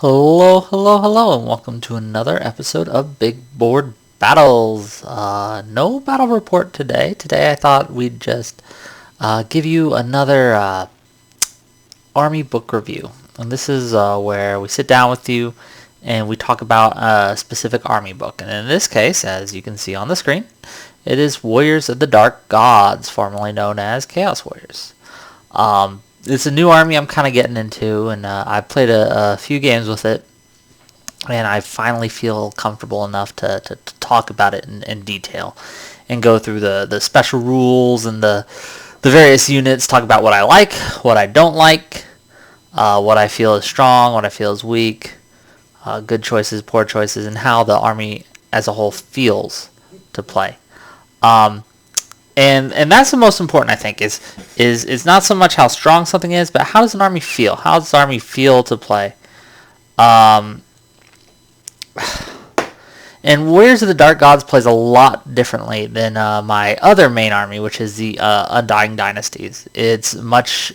Hello, hello, hello, and welcome to another episode of Big Board Battles. No battle report today. Today I thought we'd just give you another army book review. And this is where we sit down with you and we talk about a specific army book. And in this case, as you can see on the screen, it is Warriors of the Dark Gods, formerly known as Chaos Warriors. It's a new army I'm kind of getting into, and I've played a few games with it, and I finally feel comfortable enough to talk about it in detail and go through the special rules and the various units, talk about what I like, what I don't like, what I feel is strong, what I feel is weak, good choices, poor choices, and how the army as a whole feels to play. And that's the most important, I think, is not so much how strong something is, but how does an army feel? How does the army feel to play? And Warriors of the Dark Gods plays a lot differently than my other main army, which is the Undying Dynasties. It's much,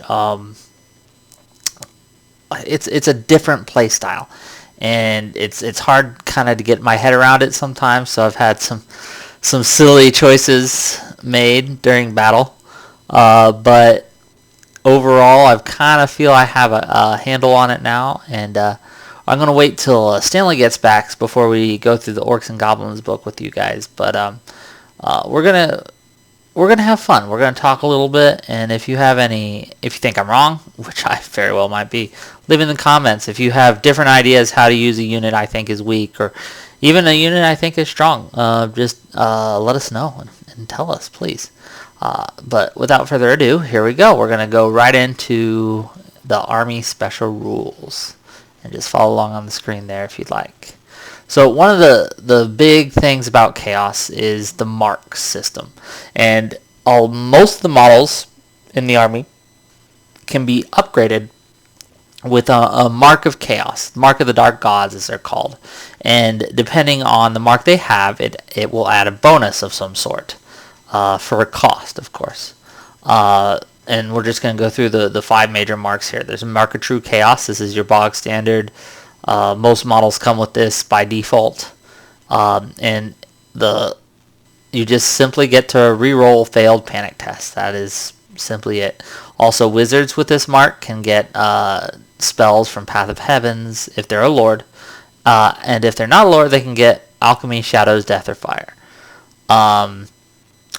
it's a different play style, and it's hard kind of to get my head around it sometimes. So I've had some silly choices made during battle, but overall I kind of feel I have a handle on it now, and I'm going to wait till Stanley gets back before we go through the Orcs and Goblins book with you guys. But we're gonna have fun. We're gonna talk a little bit, and if you think I'm wrong, which I very well might be, leave in the comments. If you have different ideas how to use a unit I think is weak, or even a unit I think is strong, just let us know and tell us, please. But without further ado, here we go. We're going to go right into the Army Special Rules. And just follow along on the screen there if you'd like. So one of the big things about Chaos is the mark system. And most of the models in the army can be upgraded with a Mark of Chaos, Mark of the Dark Gods as they're called. And depending on the mark they have, it will add a bonus of some sort, for a cost, of course. And we're just going to go through the five major marks here. There's a Mark of True Chaos. This is your bog standard. Most models come with this by default. And you just simply get to reroll failed panic tests. That is simply it. Also, wizards with this mark can get spells from Path of Heavens if they're a lord. And if they're not a lord, they can get Alchemy, Shadows, Death, or Fire.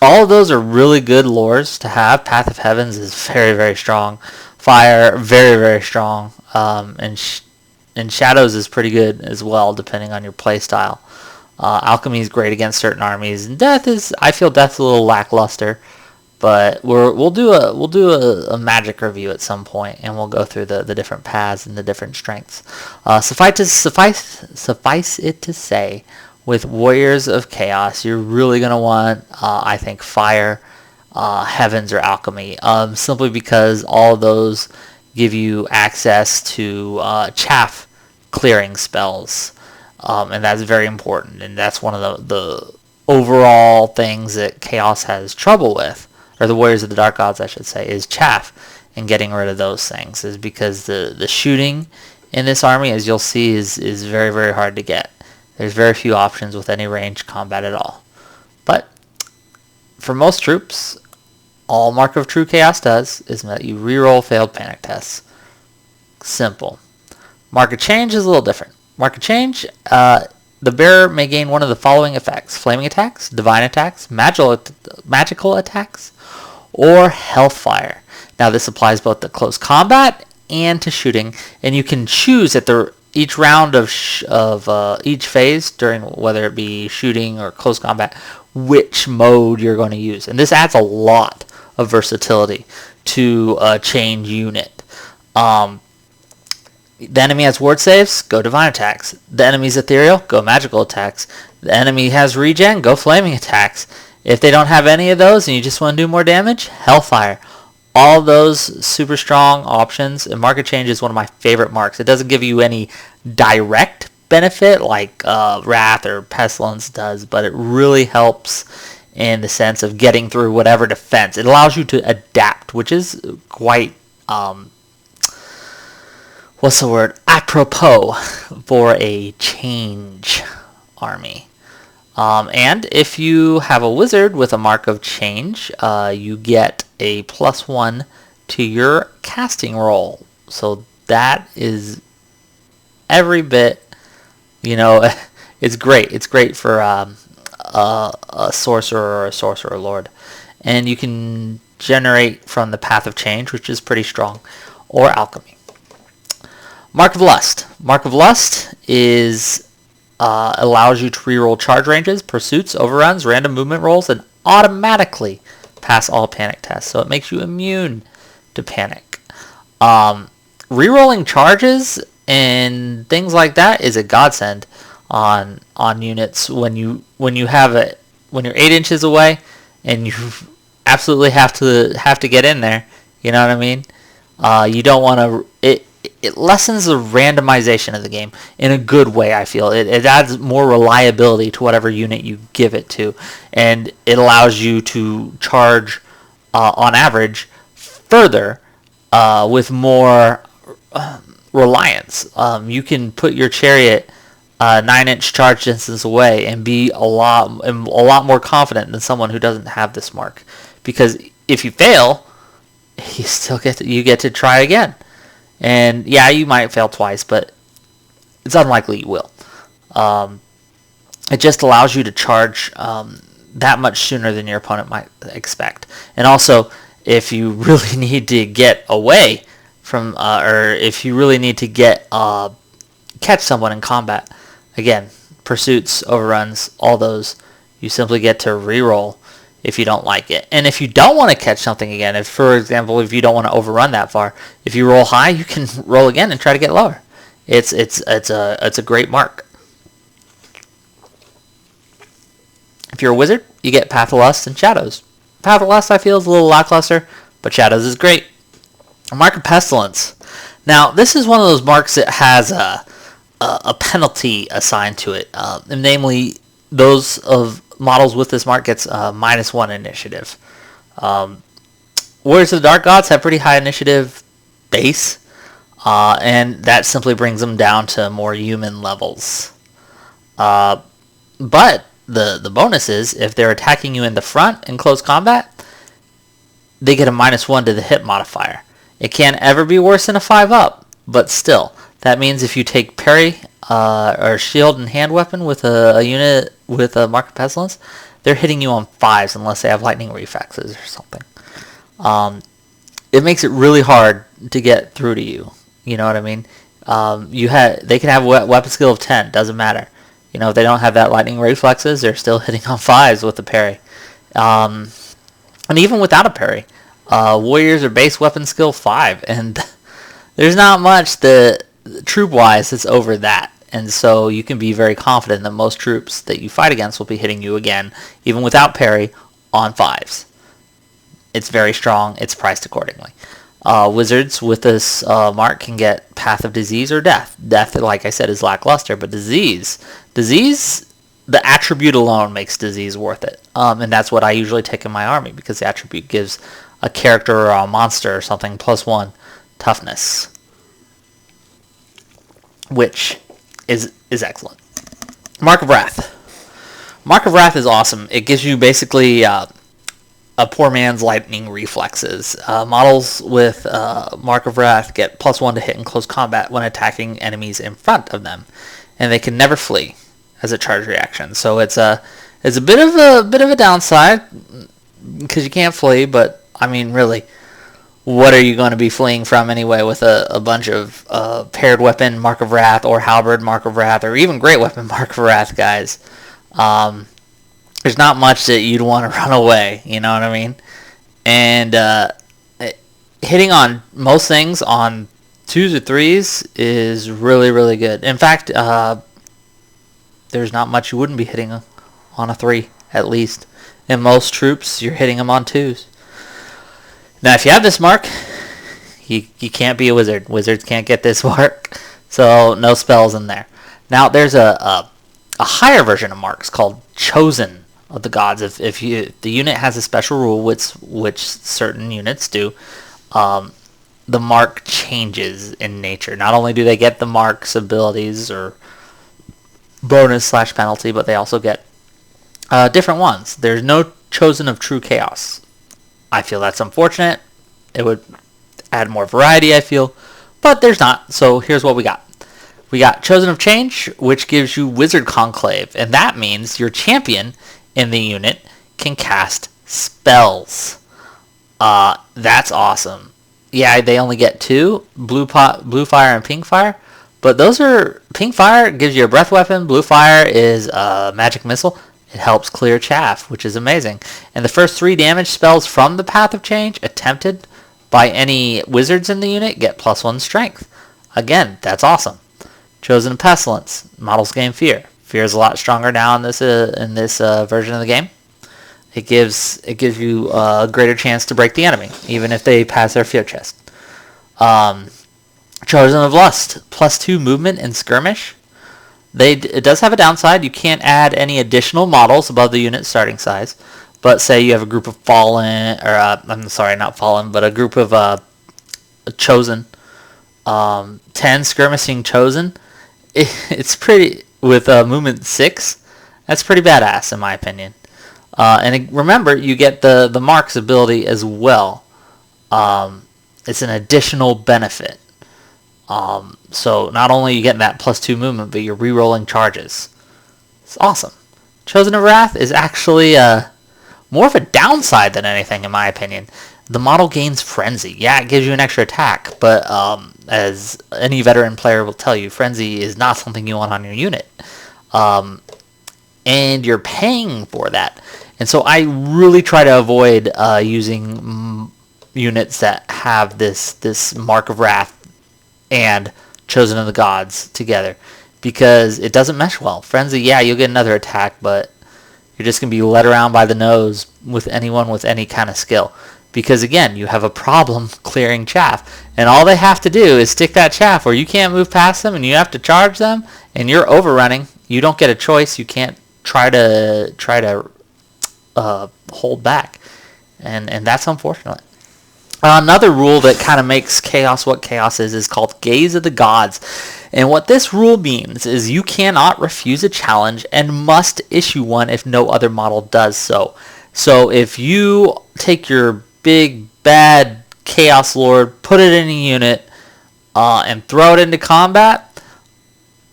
All of those are really good lores to have. Path of Heavens is very, very strong. Fire, very, very strong. And Shadows is pretty good as well, depending on your play style. Alchemy is great against certain armies, and I feel Death's a little lackluster. But we'll do a magic review at some point, and we'll go through the different paths and the different strengths. Suffice it to say, with Warriors of Chaos, you're really going to want, I think, Fire, Heavens, or Alchemy, simply because all of those give you access to chaff clearing spells, and that's very important, and that's one of the overall things that Chaos has trouble with, or the Warriors of the Dark Gods, I should say, is chaff, and getting rid of those things, is because the shooting in this army, as you'll see, is very, very hard to get. There's very few options with any ranged combat at all. But for most troops, all Mark of True Chaos does is that you reroll failed panic tests. Simple. Mark of Change is a little different. Mark of Change, the bearer may gain one of the following effects: flaming attacks, divine attacks, magical attacks, or Hellfire. Now this applies both to close combat and to shooting, and you can choose at each round of each phase, during whether it be shooting or close combat, which mode you're going to use. And this adds a lot of versatility to a change unit. The enemy has ward saves, go divine attacks. The enemy's ethereal, go magical attacks. The enemy has regen, go flaming attacks. If they don't have any of those and you just want to do more damage, Hellfire. All those super strong options, and Mark of Change is one of my favorite marks. It doesn't give you any direct benefit like Wrath or Pestilence does, but it really helps in the sense of getting through whatever defense. It allows you to adapt, which is quite what's the word? Apropos for a change army. And if you have a wizard with a mark of change, you get a +1 to your casting roll. So that is every bit, it's great. It's great for a sorcerer or a sorcerer lord. And you can generate from the Path of Change, which is pretty strong, or alchemy. Mark of Lust. Mark of Lust is allows you to reroll charge ranges, pursuits, overruns, random movement rolls, and automatically pass all panic tests. So it makes you immune to panic. Rerolling charges and things like that is a godsend on units when you're 8 inches away and you absolutely have to get in there. You know what I mean? You don't want to. It lessens the randomization of the game in a good way, I feel. It adds more reliability to whatever unit you give it to, and it allows you to charge, on average, further with more reliance. You can put your chariot 9-inch charge distance away and be a lot more confident than someone who doesn't have this mark. Because if you fail, you get to try again. And yeah, you might fail twice, but it's unlikely you will. It just allows you to charge that much sooner than your opponent might expect. And also, if you really need to get away from, or if you really need to catch someone in combat, again, pursuits, overruns, all those, you simply get to reroll if you don't like it. And if you don't want to catch something again, if, for example, if you don't want to overrun that far, if you roll high, you can roll again and try to get lower. It's a great mark. If you're a wizard, you get Path of Lust and Shadows. Path of Lust, I feel, is a little lackluster, but Shadows is great. Mark of Pestilence. Now, this is one of those marks that has a penalty assigned to it, and namely, those of models with this mark gets -1 initiative. Warriors of the Dark Gods have pretty high initiative base, and that simply brings them down to more human levels. But the bonus is, if they're attacking you in the front in close combat, they get a -1 to the hit modifier. It can't ever be worse than a 5-up, but still. That means if you take parry or shield and hand weapon with a unit with a Mark of Pestilence, they're hitting you on 5s unless they have lightning reflexes or something. It makes it really hard to get through to you. You know what I mean? They can have a weapon skill of 10, doesn't matter. If they don't have that lightning reflexes, they're still hitting on 5s with the parry. And even without a parry, warriors are base weapon skill 5, and there's not much troop-wise that's over that. And so you can be very confident that most troops that you fight against will be hitting you again, even without parry, on 5s. It's very strong. It's priced accordingly. Wizards with this mark can get Path of Disease or Death. Death, like I said, is lackluster, but Disease, the attribute alone makes Disease worth it. And that's what I usually take in my army, because the attribute gives a character or a monster or something +1 toughness, which is excellent. Mark of Wrath. Mark of Wrath is awesome. It gives you basically a poor man's lightning reflexes. Models with Mark of Wrath get +1 to hit in close combat when attacking enemies in front of them, and they can never flee as a charge reaction. So it's a bit of a downside because you can't flee. But I mean, really, what are you going to be fleeing from anyway with a bunch of paired weapon Mark of Wrath or halberd Mark of Wrath or even great weapon Mark of Wrath guys? There's not much that you'd want to run away, you know what I mean? And hitting on most things on 2s or 3s is really, really good. In fact, there's not much you wouldn't be hitting on a 3, at least. In most troops, you're hitting them on 2s. Now, if you have this mark, you can't be a wizard. Wizards can't get this mark, so no spells in there. Now, there's a higher version of marks called Chosen of the Gods. If the unit has a special rule, which certain units do, the mark changes in nature. Not only do they get the mark's abilities or bonus / penalty, but they also get different ones. There's no Chosen of True Chaos. I feel that's unfortunate. It would add more variety, I feel, but there's not. So here's what we got. We got Chosen of Change, which gives you Wizard Conclave, and that means your champion in the unit can cast spells. That's awesome. Yeah, they only get 2, blue fire and pink fire, but those are, pink fire gives you a breath weapon, blue fire is a magic missile. It helps clear chaff, which is amazing. And the first 3 damage spells from the Path of Change attempted by any wizards in the unit get +1 strength. Again, that's awesome. Chosen of Pestilence. Models gain Fear. Fear is a lot stronger now in this version of the game. It gives you a greater chance to break the enemy, even if they pass their Fear chest. Chosen of Lust. +2 movement and skirmish. It does have a downside. You can't add any additional models above the unit starting size. But say you have a group of Fallen, or I'm sorry, not Fallen, but a group of Chosen. 10 skirmishing Chosen. It's pretty, with movement 6, that's pretty badass in my opinion. Remember, you get the Mark's ability as well. It's an additional benefit. So not only you get that +2 movement, but you're re-rolling charges. It's awesome. Chosen of Wrath is actually more of a downside than anything in my opinion. The model gains Frenzy. Yeah, it gives you an extra attack, but as any veteran player will tell you, Frenzy is not something you want on your unit. And you're paying for that. And so I really try to avoid using units that have this Mark of Wrath and Chosen of the Gods together, because it doesn't mesh well. Frenzy, yeah, you'll get another attack, but you're just going to be led around by the nose with anyone with any kind of skill. Because again, you have a problem clearing chaff, and all they have to do is stick that chaff where you can't move past them, and you have to charge them, and you're overrunning. You don't get a choice. You can't try to hold back, and that's unfortunate. Another rule that kind of makes Chaos what Chaos is called Gaze of the Gods. And what this rule means is you cannot refuse a challenge and must issue one if no other model does so. So if you take your big, bad Chaos Lord, put it in a unit, and throw it into combat,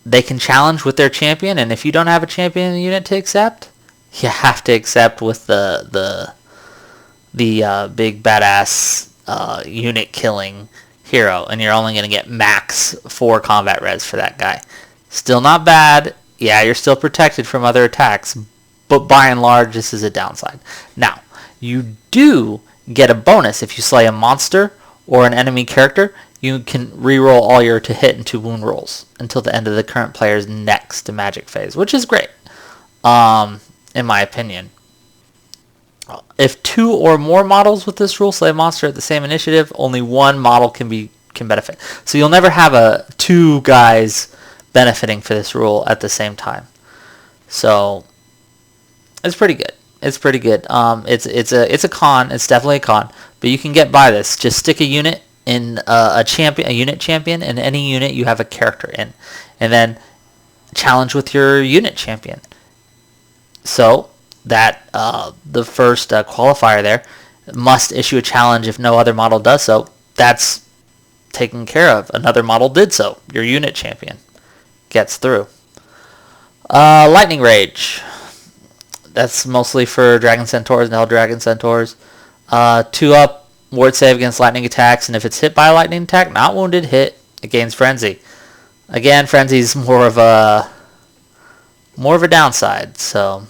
they can challenge with their champion. And if you don't have a champion in the unit to accept, you have to accept with the big, badass unit killing hero, and you're only going to get max 4 combat res for that guy. Still not bad. Yeah, you're still protected from other attacks, but by and large, this is a downside. Now, you do get a bonus if you slay a monster or an enemy character. You can reroll all your to hit and 2 wound rolls until the end of the current player's next magic phase, which is great, in my opinion. If 2 or more models with this rule slay a monster at the same initiative, only 1 model can benefit. So you'll never have 2 guys benefiting for this rule at the same time. So it's pretty good. It's pretty good. It's a con. It's definitely a con, but you can get by this. Just stick a unit in a unit champion in any unit you have a character in, and then challenge with your unit champion. So that the first qualifier there, must issue a challenge if no other model does so. That's taken care of. Another model did so. Your unit champion gets through. Lightning Rage. That's mostly for Dragon Centaurs and Eldragon Centaurs. 2-up, ward save against lightning attacks, and if it's hit by a lightning attack, not wounded, hit, it gains Frenzy. Again, Frenzy's more of a downside, so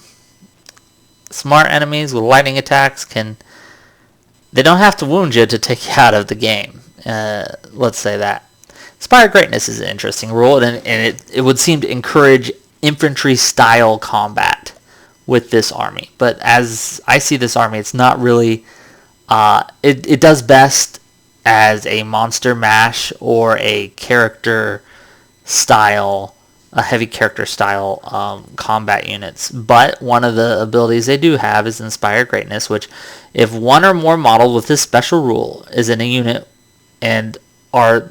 smart enemies with lightning attacks they don't have to wound you to take you out of the game. Let's say that. Inspired Greatness is an interesting rule, and it would seem to encourage infantry-style combat with this army. But as I see this army, it's not really... it does best as a monster mash or a character style, a heavy character style combat units. But one of the abilities they do have is Inspired Greatness, which if 1 or more models with this special rule is in a unit and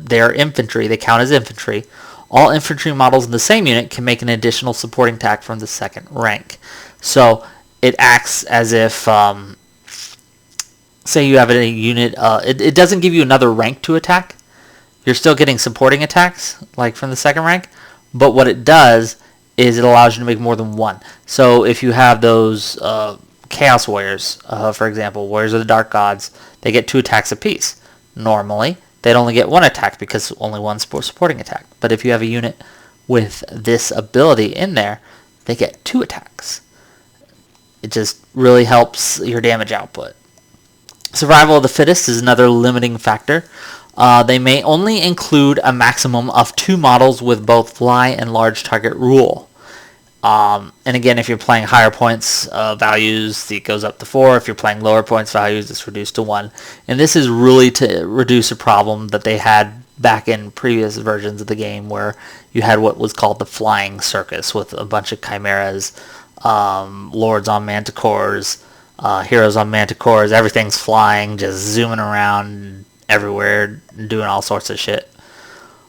they are infantry. They count as infantry. All infantry models in the same unit can make an additional supporting attack from the second rank. So it acts as if, say you have a unit, it doesn't give you another rank to attack. You're still getting supporting attacks, like from the second rank, but what it does is it allows you to make more than one. So if you have those Chaos Warriors, for example, Warriors of the Dark Gods, they get 2 attacks apiece. Normally, they'd only get 1 attack because only one supporting attack. But if you have a unit with this ability in there, they get 2 attacks. It just really helps your damage output. Survival of the fittest is another limiting factor. They may only include a maximum of 2 models with both fly and large target rule. And again, if you're playing higher points values, it goes up to 4. If you're playing lower points values, it's reduced to 1. And this is really to reduce a problem that they had back in previous versions of the game, where you had what was called the flying circus with a bunch of chimeras, lords on manticores, heroes on manticores. Everything's flying, just zooming around everywhere, doing all sorts of shit.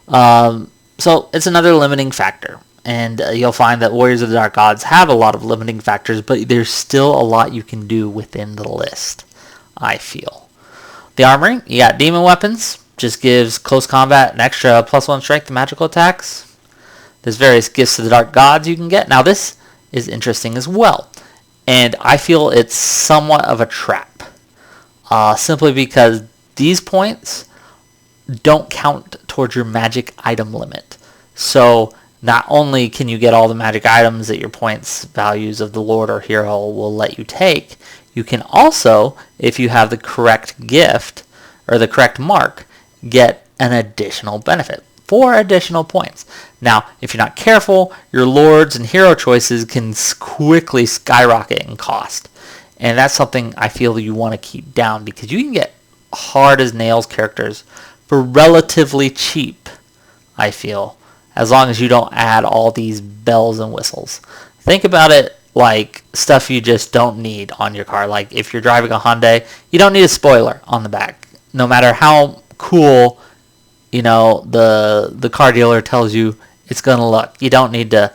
So it's another limiting factor. And you'll find that Warriors of the Dark Gods have a lot of limiting factors, but there's still a lot you can do within the list, I feel. The armory, you got demon weapons, just gives close combat an extra +1 strength to magical attacks. There's various gifts to the Dark Gods you can get. Now this is interesting as well, and I feel it's somewhat of a trap, simply because these points don't count towards your magic item limit. So not only can you get all the magic items that your points values of the Lord or Hero will let you take, you can also, if you have the correct gift or the correct mark, get an additional benefit. 4 additional points. Now, if you're not careful, your Lords and Hero choices can quickly skyrocket in cost. And that's something I feel you want to keep down, because you can get hard as nails characters for relatively cheap, I feel, as long as you don't add all these bells and whistles. Think about it like stuff you just don't need on your car. Like if you're driving a Hyundai, you don't need a spoiler on the back. No matter how cool, the car dealer tells you it's going to look. You don't need to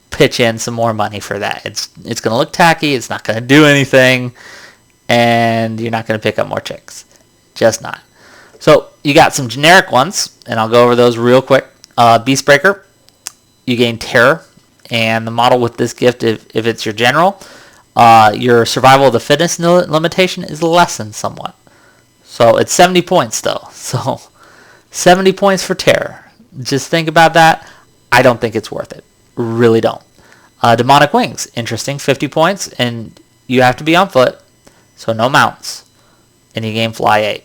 pitch in some more money for that. It's going to look tacky, it's not going to do anything, and you're not going to pick up more chicks. Just not. So you got some generic ones, and I'll go over those real quick. Beastbreaker, you gain terror, and the model with this gift, if it's your general, your survival of the fitness limitation is lessened somewhat. So it's 70 points though. So 70 points for terror. Just think about that. I don't think it's worth it. Really don't. Demonic Wings, interesting, 50 points, and you have to be on foot, so no mounts, and you gain Fly 8.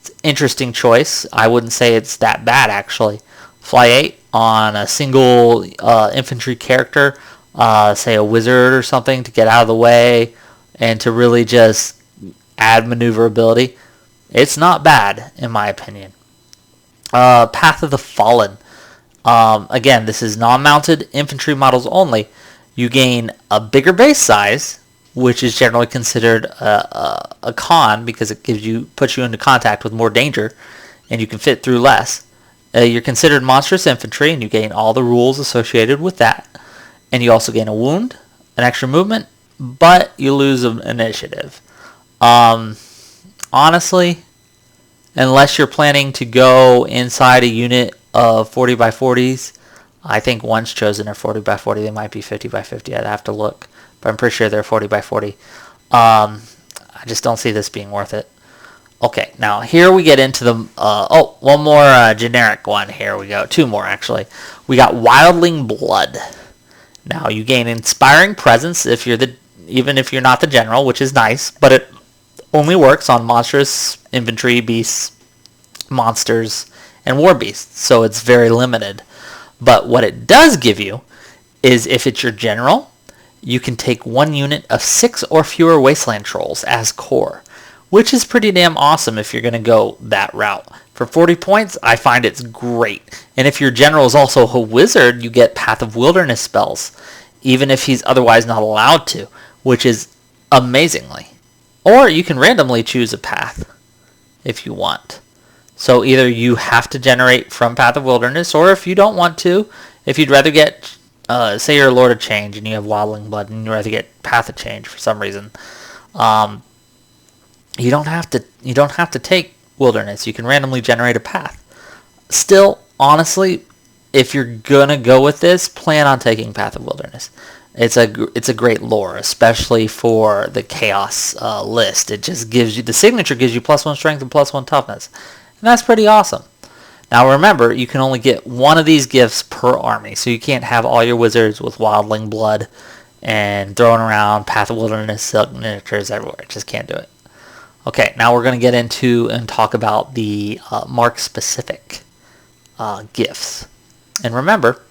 It's an interesting choice. I wouldn't say it's that bad, actually. Fly 8 on a single infantry character, say a wizard or something, to get out of the way and to really just add maneuverability. It's not bad, in my opinion. Path of the Fallen. Again, this is non-mounted infantry models only. You gain a bigger base size, which is generally considered a con because it puts you into contact with more danger, and you can fit through less. You're considered monstrous infantry, and you gain all the rules associated with that. And you also gain a wound, an extra movement, but you lose an initiative. Honestly, unless you're planning to go inside a unit of 40 by 40s, I think one's chosen are 40 by 40. They might be 50 by 50. I'd have to look, but I'm pretty sure they're 40 by 40. I just don't see this being worth it. Okay, now here we get into the, one more generic one. Here we go. 2 more, actually. We got Wildling Blood. Now, you gain Inspiring Presence even if you're not the general, which is nice, but it only works on monstrous infantry, beasts, monsters, and war beasts, so it's very limited. But what it does give you is, if it's your general, you can take 1 unit of 6 or fewer Wasteland Trolls as core, which is pretty damn awesome if you're going to go that route. For 40 points, I find it's great. And if your general is also a wizard, you get Path of Wilderness spells, even if he's otherwise not allowed to, which is amazingly. Or you can randomly choose a path if you want. So either you have to generate from Path of Wilderness, or if you don't want to, if you'd rather get, say you're a Lord of Change and you have Wildling Blood and you'd rather get Path of Change for some reason, you don't have to take Wilderness. You can randomly generate a path. Still, honestly, if you're gonna go with this, plan on taking Path of Wilderness. It's a great lore, especially for the Chaos list. It just gives you, the signature gives you +1 strength and +1 toughness, and that's pretty awesome. Now remember, you can only get one of these gifts per army, so you can't have all your wizards with Wildling Blood and throwing around Path of Wilderness signatures everywhere. Just can't do it. Okay, now we're going to get into and talk about the mark-specific gifts. And remember,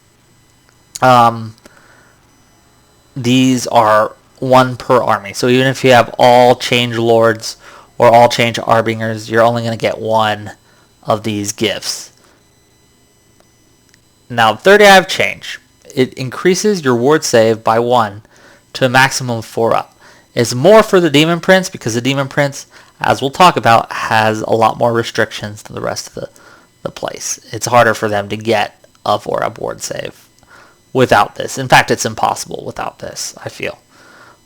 these are one per army. So even if you have all Change Lords or all Change Arbingers, you're only going to get one of these gifts. Now, 30 Eye of Change. It increases your ward save by 1 to a maximum of 4 up. It's more for the Demon Prince because the Demon Prince, as we'll talk about, has a lot more restrictions than the rest of the place. It's harder for them to get a 4 up ward save without this. In fact, it's impossible without this, I feel.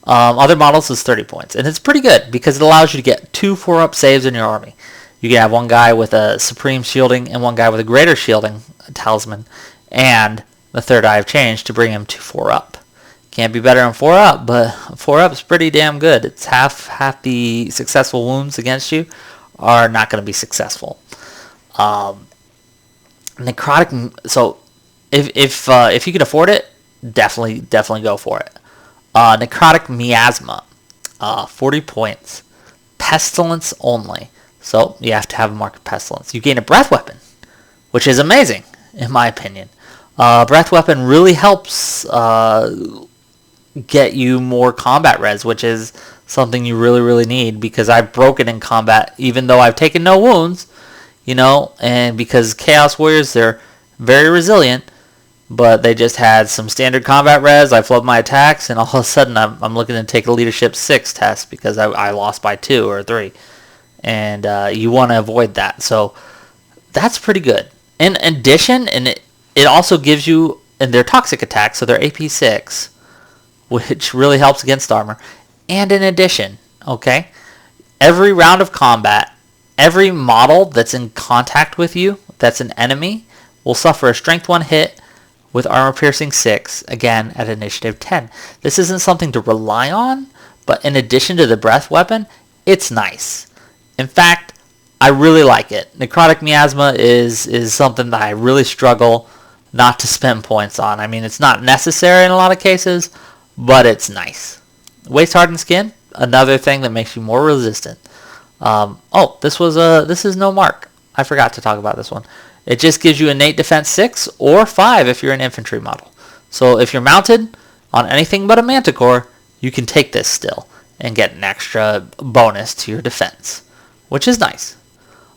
Other models is 30 points. And it's pretty good because it allows you to get 2 4 up saves in your army. You can have one guy with a Supreme Shielding and one guy with a Greater Shielding Talisman and the Third Eye of Change to bring him to 4 up. Can't be better than 4 up, but 4 up is pretty damn good. It's half the successful wounds against you are not going to be successful. Necrotic. So if you can afford it, definitely go for it. Necrotic Miasma, 40 points, Pestilence only. So you have to have a mark of Pestilence. You gain a Breath Weapon, which is amazing in my opinion. Breath Weapon really helps get you more combat res, which is something you really need because I've broken in combat even though I've taken no wounds, and because Chaos Warriors, they're very resilient, but they just had some standard combat res. I flubbed my attacks, and all of a sudden I'm looking to take a Leadership 6 test because I lost by 2 or 3, and you want to avoid that. So that's pretty good. In addition, and it also gives you, and they're toxic attacks, so they're AP 6, which really helps against armor. And in addition, okay, every round of combat, every model that's in contact with you, that's an enemy, will suffer a Strength 1 hit with Armor Piercing 6, again at Initiative 10. This isn't something to rely on, but in addition to the Breath Weapon, it's nice. In fact, I really like it. Necrotic Miasma is something that I really struggle not to spend points on. I mean, it's not necessary in a lot of cases, but it's nice. Waste Hardened Skin, another thing that makes you more resistant. This is no mark. I forgot to talk about this one. It just gives you innate defense 6 or 5 if you're an infantry model. So if you're mounted on anything but a Manticore, you can take this still and get an extra bonus to your defense, which is nice.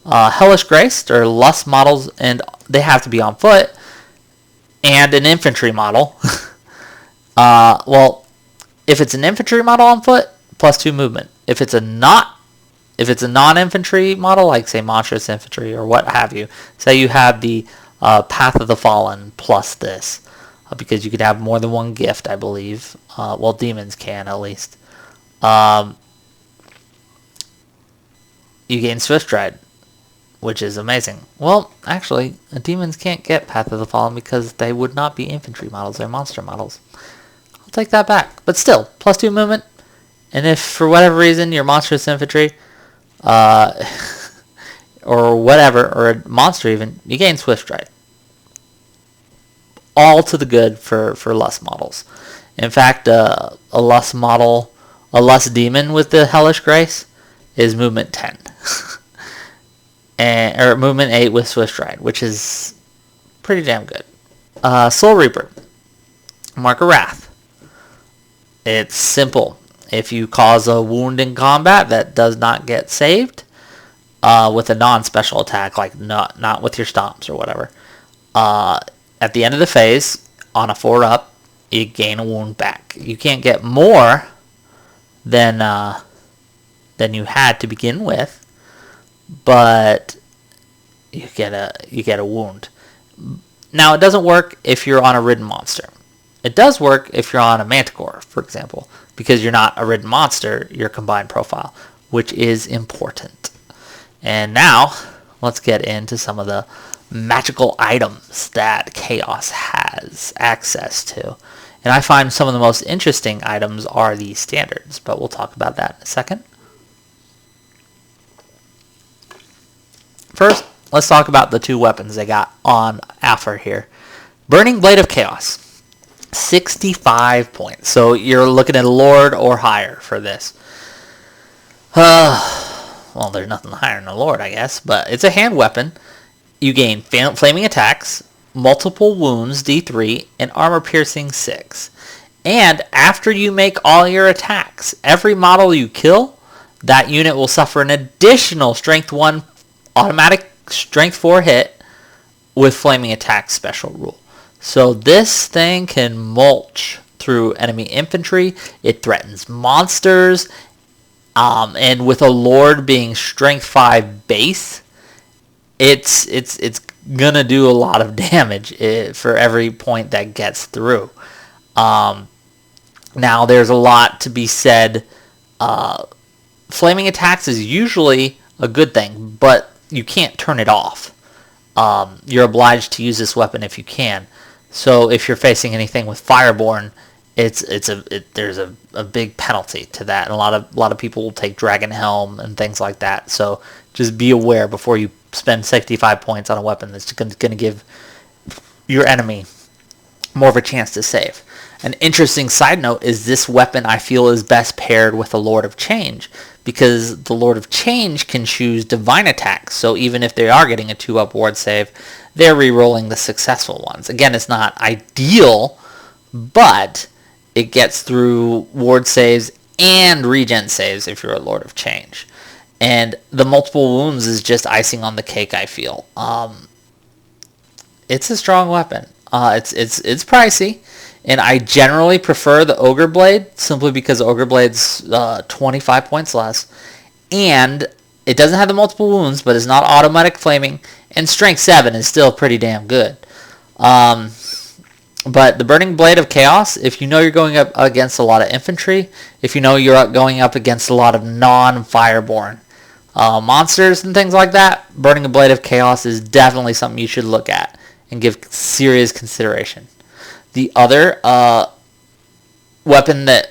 Hellish Grace, or Lust models, and they have to be on foot, and an infantry model. Well, if it's an infantry model on foot, +2 movement. If it's a non-infantry model, like say Monstrous Infantry or what have you, say you have the Path of the Fallen plus this, because you could have more than one gift, I believe. Well, demons can at least. You gain Swift Stride, which is amazing. Well, actually, demons can't get Path of the Fallen because they would not be infantry models, they're monster models. I'll take that back. But still, +2 movement, and if for whatever reason you're Monstrous Infantry, or whatever, or a monster even, you gain Swift Stride. All to the good for Lust models. In fact, a Lust model, a Lust demon with the Hellish Grace is movement 10. Or movement 8 with Swift Stride, which is pretty damn good. Soul Reaper, Mark of Wrath. It's simple. If you cause a wound in combat that does not get saved, with a non-special attack, like not with your stomps or whatever, at the end of the phase, on a 4-up, you gain a wound back. You can't get more than you had to begin with, but you get a wound. Now, it doesn't work if you're on a ridden monster. It does work if you're on a Manticore, for example, because you're not a ridden monster, you're combined profile, which is important. And now, let's get into some of the magical items that Chaos has access to. And I find some of the most interesting items are the standards, but we'll talk about that in a second. First, let's talk about the two weapons they got on offer here. Burning Blade of Chaos, 65 points. So you're looking at a Lord or higher for this. Well, there's nothing higher than a Lord, I guess, but it's a hand weapon. You gain flaming attacks, multiple wounds, D3, and armor piercing 6. And after you make all your attacks, every model you kill, that unit will suffer an additional strength 1 automatic strength 4 hit with flaming attack special rule. So this thing can mulch through enemy infantry. It threatens monsters. And with a Lord being strength 5 base, it's gonna do a lot of damage for every point that gets through. Now there's a lot to be said. Flaming attacks is usually a good thing, but you can't turn it off. You're obliged to use this weapon if you can. So if you're facing anything with Fireborn, there's a big penalty to that, and a lot of people will take Dragon Helm and things like that. So just be aware before you spend 65 points on a weapon that's going to give your enemy more of a chance to save. An interesting side note is this weapon I feel is best paired with the Lord of Change, because the Lord of Change can choose divine attacks. So even if they are getting a 2-up ward save, they're re-rolling the successful ones. Again, it's not ideal, but it gets through ward saves and regen saves if you're a Lord of Change. And the multiple wounds is just icing on the cake, I feel. It's a strong weapon. It's pricey, and I generally prefer the Ogre Blade simply because Ogre Blade's 25 points less, and it doesn't have the multiple wounds, but it's not automatic flaming, and strength 7 is still pretty damn good. But the Burning Blade of Chaos, if you know you're going up against a lot of infantry, if you know you're going up against a lot of non-Fireborn monsters and things like that, Burning a Blade of Chaos is definitely something you should look at and give serious consideration. The other weapon that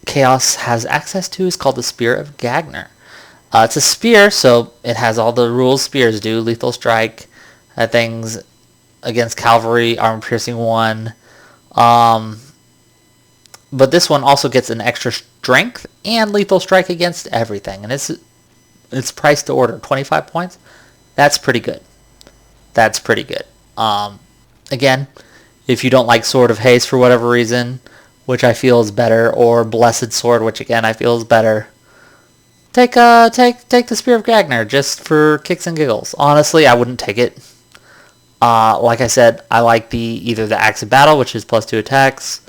Chaos has access to is called the Spear of Gagner. It's a spear, so it has all the rules spears do. Lethal strike, things against cavalry, armor piercing 1. But this one also gets an extra strength and lethal strike against everything. And it's priced to order, 25 points. That's pretty good. Again, if you don't like Sword of Haste for whatever reason, which I feel is better, or Blessed Sword, which again I feel is better, take the Spear of Gagner just for kicks and giggles. Honestly, I wouldn't take it. Like I said, I like either the Axe of Battle, which is +2 attacks,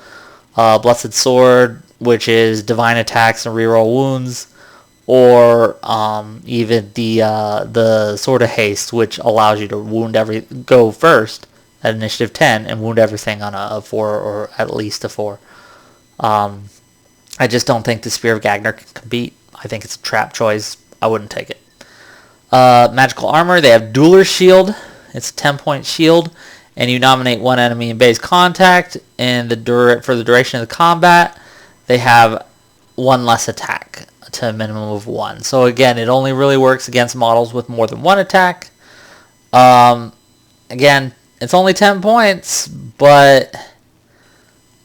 Blessed Sword, which is divine attacks and reroll wounds, or even the Sword of Haste, which allows you to go first at initiative 10 and wound everything on a 4 or at least a 4. I just don't think the Spear of Gagner can compete. I think it's a trap choice. I wouldn't take it. Magical armor, they have Dueler's Shield. It's a 10-point shield, and you nominate one enemy in base contact, and for the duration of the combat, they have 1 less attack to a minimum of 1. So again, it only really works against models with more than 1 attack. Again, it's only 10 points, but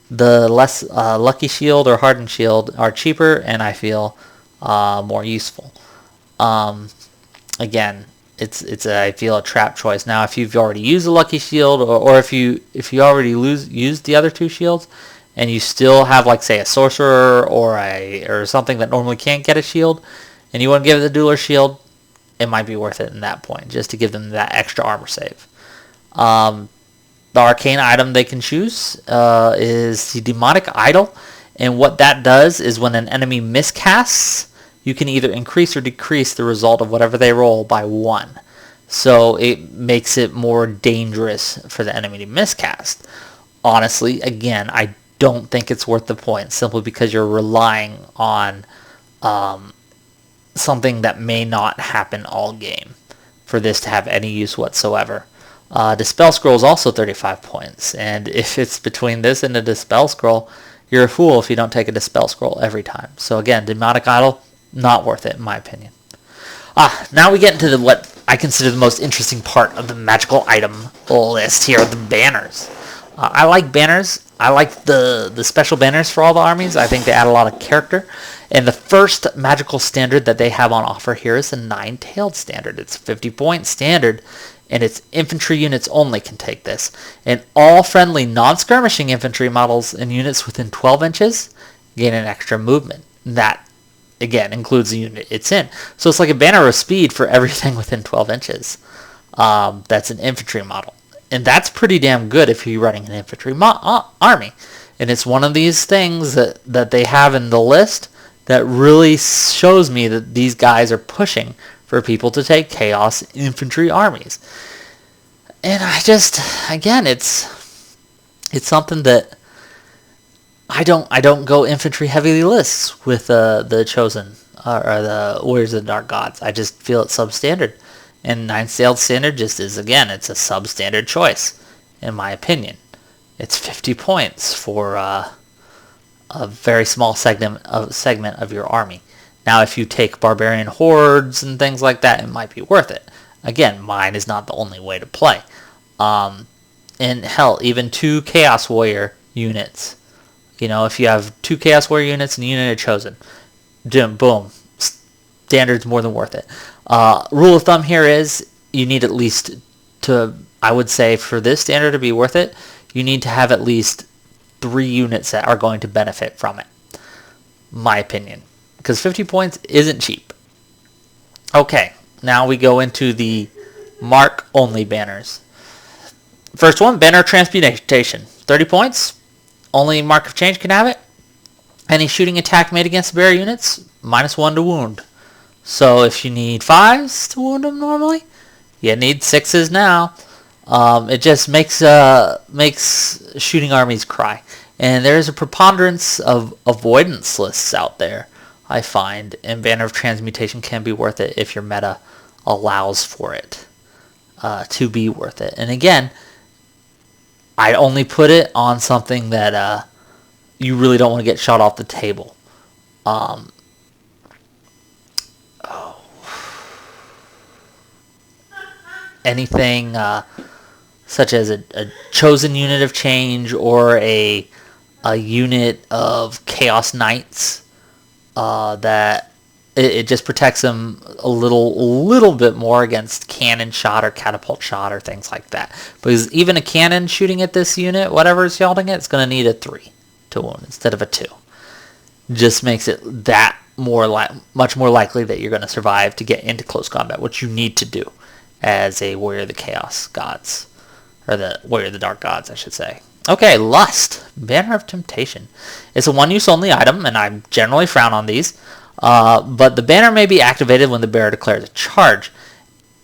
the less Lucky Shield or Hardened Shield are cheaper, and I feel more useful. Again, I feel a trap choice. Now, if you've already used a Lucky Shield, or if you already used the other 2 shields, and you still have, like, say, a Sorcerer or something that normally can't get a shield, and you want to give it the Dueler Shield, it might be worth it in that point, just to give them that extra armor save. The arcane item they can choose is the Demonic Idol, and what that does is when an enemy miscasts, you can either increase or decrease the result of whatever they roll by 1. so it makes it more dangerous for the enemy to miscast. Honestly, again, I don't think it's worth the point, simply because you're relying on something that may not happen all game for this to have any use whatsoever. Dispel Scroll is also 35 points, and if it's between this and a Dispel Scroll, you're a fool if you don't take a Dispel Scroll every time. So again, Demonic Idol, not worth it in my opinion. Now we get into what I consider the most interesting part of the magical item list here, the banners. I like banners. I like the special banners for all the armies. I think they add a lot of character. And the first magical standard that they have on offer here is the Nine-Tailed standard. It's a 50-point standard, and it's infantry units only can take this. And all friendly non-skirmishing infantry models and units within 12 inches gain an extra movement. That, again, includes the unit it's in. So it's like a banner of speed for everything within 12 inches. That's an infantry model. And that's pretty damn good if you're running an infantry army. And it's one of these things that they have in the list that really shows me that these guys are pushing for people to take Chaos infantry armies. And I just, again, it's something that I don't go infantry heavy lists with the Chosen or the Warriors of the Dark Gods. I just feel it's substandard. And Nine-Tailed standard just is, again, it's a substandard choice, in my opinion. It's 50 points for a very small segment of your army. Now, if you take Barbarian Hordes and things like that, it might be worth it. Again, mine is not the only way to play. And hell, even 2 Chaos Warrior units. You know, if you have 2 Chaos Warrior units and a unit of Chosen, boom, standard's more than worth it. Rule of thumb here is you need at least I would say for this standard to be worth it, you need to have at least 3 units that are going to benefit from it. My opinion. Because 50 points isn't cheap. Okay, now we go into the mark-only banners. First one, Banner of Transmutation. 30 points. Only Mark of Change can have it. Any shooting attack made against the bearer units, -1 to wound. So if you need 5s to wound them normally, you need 6s now. It just makes shooting armies cry. And there's a preponderance of avoidance lists out there, I find. And Banner of Transmutation can be worth it if your meta allows for it to be worth it. And again, I only put it on something that you really don't want to get shot off the table. Anything such as a Chosen unit of change or a unit of Chaos Knights that it just protects them a little bit more against cannon shot or catapult shot or things like that. Because even a cannon shooting at this unit, whatever it's yielding it, it's going to need a 3 to wound instead of a 2. Just makes it that much more likely that you're going to survive to get into close combat, which you need to do as a Warrior of the Chaos Gods. Or the Warrior of the Dark Gods, I should say. Okay, Lust. Banner of Temptation. It's a one-use only item, and I generally frown on these. But the banner may be activated when the bearer declares a charge.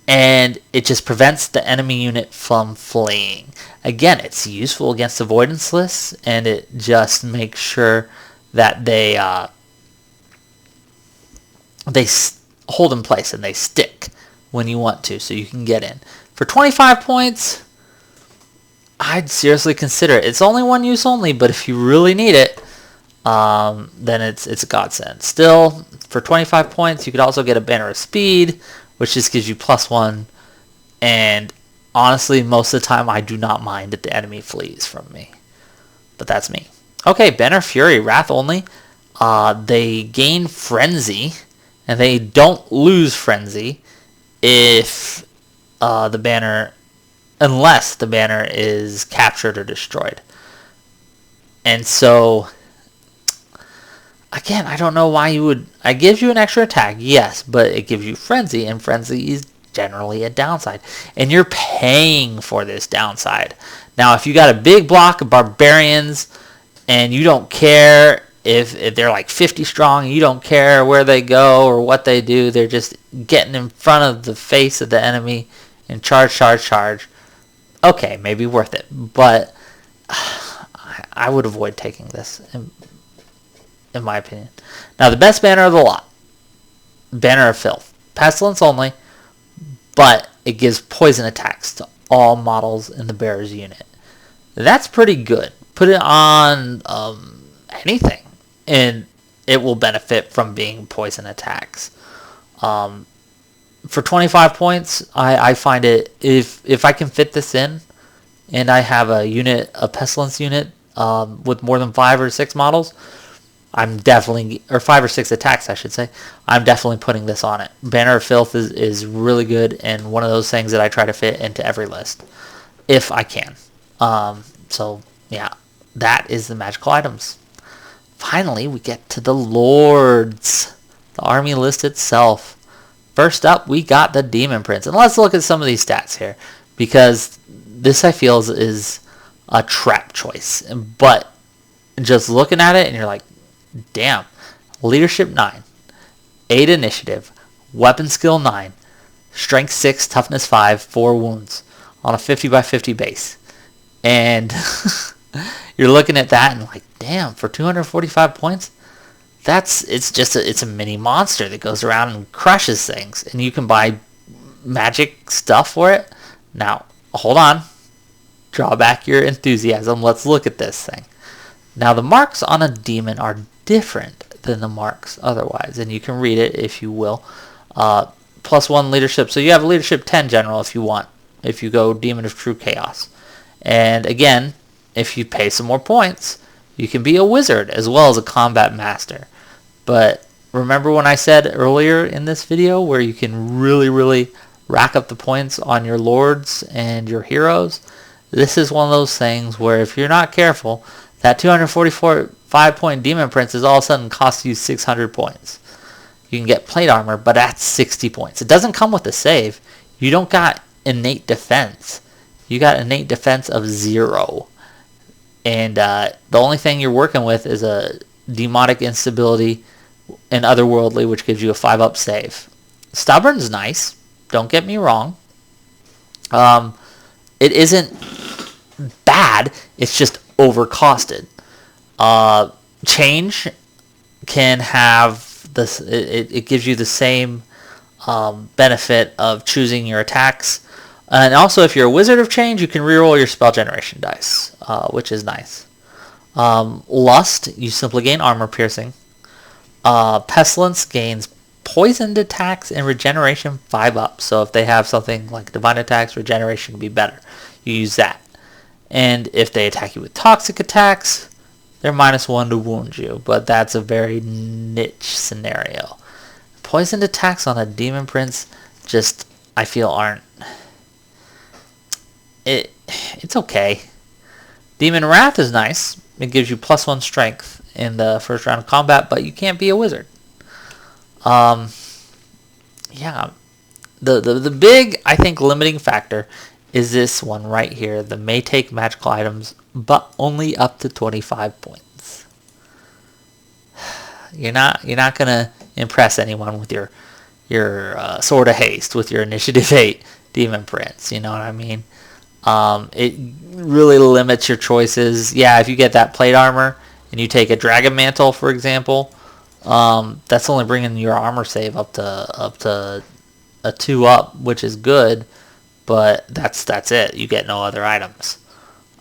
And it just prevents the enemy unit from fleeing. Again, it's useful against avoidance lists, and it just makes sure that they hold in place and they stick when you want to, so you can get in. For 25 points, I'd seriously consider it. It's only one use only, but if you really need it, then it's a godsend. Still, for 25 points, you could also get a Banner of Speed, which just gives you +1. And honestly, most of the time, I do not mind that the enemy flees from me. But that's me. Okay, Banner of Fury, Wrath only. They gain Frenzy, and they don't lose Frenzy if unless the banner is captured or destroyed. And so, again, I don't know why you would. It gives you an extra attack, yes, but it gives you Frenzy, and Frenzy is generally a downside. And you're paying for this downside. Now, if you got a big block of barbarians, and you don't care if they're like 50 strong, you don't care where they go or what they do, they're just getting in front of the face of the enemy and charge, okay, maybe worth it. But I would avoid taking this, in my opinion. Now, the best banner of the lot, Banner of Filth. Pestilence only, but it gives poison attacks to all models in the bearer's unit. That's pretty good. Put it on anything, and it will benefit from being poison attacks. For 25 points, I find it, if I can fit this in, and I have a Pestilence unit with more than 5 or 6 models, I'm definitely, or 5 or 6 attacks, I should say, I'm definitely putting this on it. Banner of Filth is really good, and one of those things that I try to fit into every list, if I can. So, yeah, that is the magical items. Finally, we get to the Lords, the army list itself. First up, we got the Demon Prince. And let's look at some of these stats here, because this, I feel, is a trap choice. But just looking at it, and you're like, damn. Leadership 9, 8 initiative, weapon skill 9, strength 6, toughness 5, 4 wounds on a 50 by 50 base. And you're looking at that and like, damn, for 245 points, it's a mini monster that goes around and crushes things, and you can buy magic stuff for it. Now, hold on. Draw back your enthusiasm. Let's look at this thing. Now, the marks on a demon are different than the marks otherwise, and you can read it if you will. +1 leadership, so you have leadership 10 general if you want, if you go Demon of True Chaos. And again, if you pay some more points, you can be a wizard as well as a combat master. But remember when I said earlier in this video where you can really rack up the points on your lords and your heroes? This is one of those things where if you're not careful, that 245-point Demon Prince is all of a sudden cost you 600 points. You can get plate armor, but that's 60 points. It doesn't come with a save. You don't got innate defense. You got innate defense of 0. And the only thing you're working with is a demonic instability and otherworldly, which gives you a 5-up save. Stubborn's nice. Don't get me wrong. It isn't bad. It's just overcosted. Change can have this. It gives you the same benefit of choosing your attacks. And also, if you're a Wizard of Change, you can reroll your spell generation dice, which is nice. Lust, you simply gain armor piercing. Pestilence gains poisoned attacks and regeneration 5-up. So if they have something like divine attacks, regeneration can be better. You use that. And if they attack you with toxic attacks, they're -1 to wound you. But that's a very niche scenario. Poisoned attacks on a Demon Prince just, I feel, aren't... It's okay. Demon Wrath is nice. It gives you +1 strength in the first round of combat, but you can't be a wizard. Yeah. The big, I think, limiting factor is this one right here. The may take magical items, but only up to 25 points. You're not gonna impress anyone with your Sword of Haste, with your Initiative 8 Demon Prince. You know what I mean? It really limits your choices. Yeah, if you get that plate armor and you take a Dragon Mantle, for example, that's only bringing your armor save up to a 2-up, which is good, but that's it. You get no other items,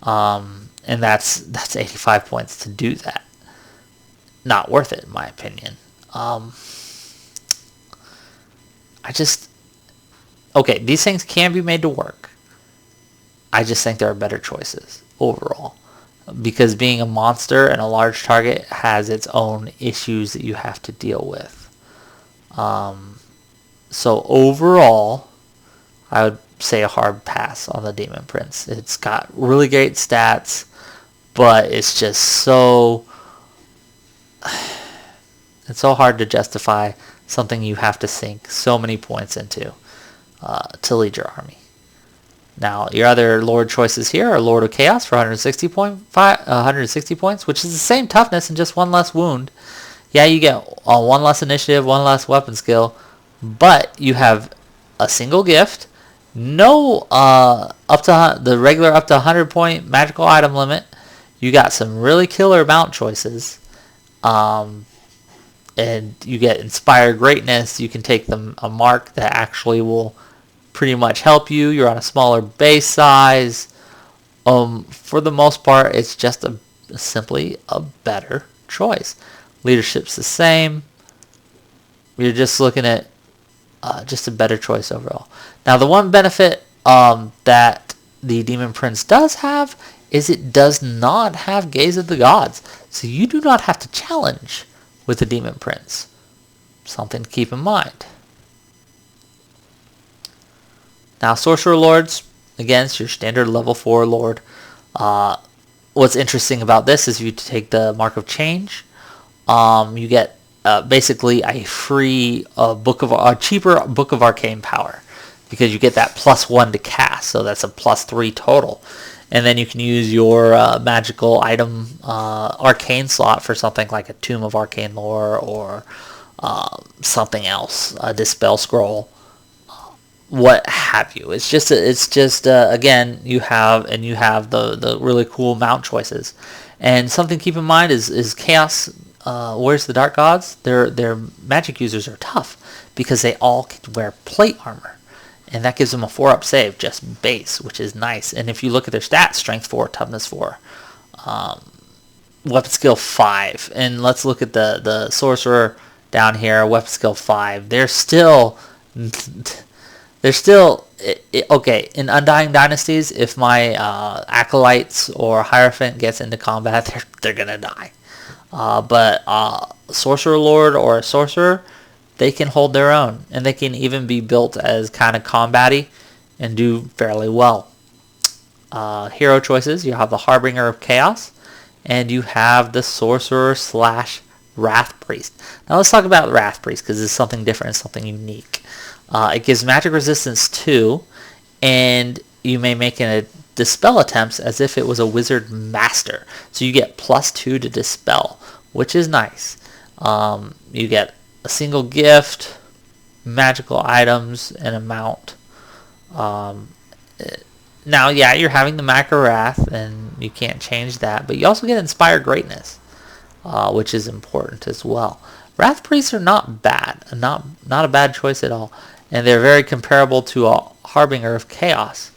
and that's 85 points to do that. Not worth it, in my opinion. Okay, these things can be made to work. I just think there are better choices overall, because being a monster and a large target has its own issues that you have to deal with. So overall, I would say a hard pass on the Demon Prince. It's got really great stats, but it's just it's so hard to justify something you have to sink so many points into to lead your army. Now, your other Lord choices here are Lord of Chaos for 160 points, which is the same toughness and just 1 less wound. Yeah, you get 1 less initiative, 1 less weapon skill, but you have a single gift, No, up to the regular up to 100 point magical item limit. You got some really killer mount choices. And you get Inspired Greatness. You can take a mark that actually will pretty much help you. You're on a smaller base size. For the most part, it's just simply a better choice. Leadership's the same. You're just looking at just a better choice overall. Now, the one benefit that the Demon Prince does have is it does not have Gaze of the Gods. So you do not have to challenge with the Demon Prince. Something to keep in mind. Now, Sorcerer Lords, again, it's your standard level 4 Lord. What's interesting about this is if you take the Mark of Change, you get basically a free cheaper Book of Arcane Power, because you get that +1 to cast, so that's a +3 total. And then you can use your magical item arcane slot for something like a Tomb of Arcane Lore or something else, a Dispel Scroll, what have you. It's just again, you have the really cool mount choices. And something to keep in mind is Chaos Warriors of the Dark Gods. Their magic users are tough because they all can wear plate armor. And that gives them a 4-up save, just base, which is nice. And if you look at their stats, Strength 4, Toughness 4, Weapon Skill 5. And let's look at the Sorcerer down here, Weapon Skill 5. They're still okay, in Undying Dynasties, if my Acolytes or Hierophant gets into combat, they're going to die. But Sorcerer Lord or a Sorcerer, they can hold their own, and they can even be built as kind of combat-y and do fairly well. Hero choices, you have the Harbinger of Chaos, and you have the Sorcerer / Wrath Priest. Now let's talk about Wrath Priest, because it's something different, something unique. It gives magic resistance 2, and you may make a dispel attempts as if it was a Wizard Master. So you get +2 to dispel, which is nice. You get a single gift, magical items, and a mount. Now, yeah, you're having the Macro Wrath, and you can't change that, but you also get Inspired Greatness, which is important as well. Wrath Priests are not bad, not a bad choice at all, and they're very comparable to a Harbinger of Chaos,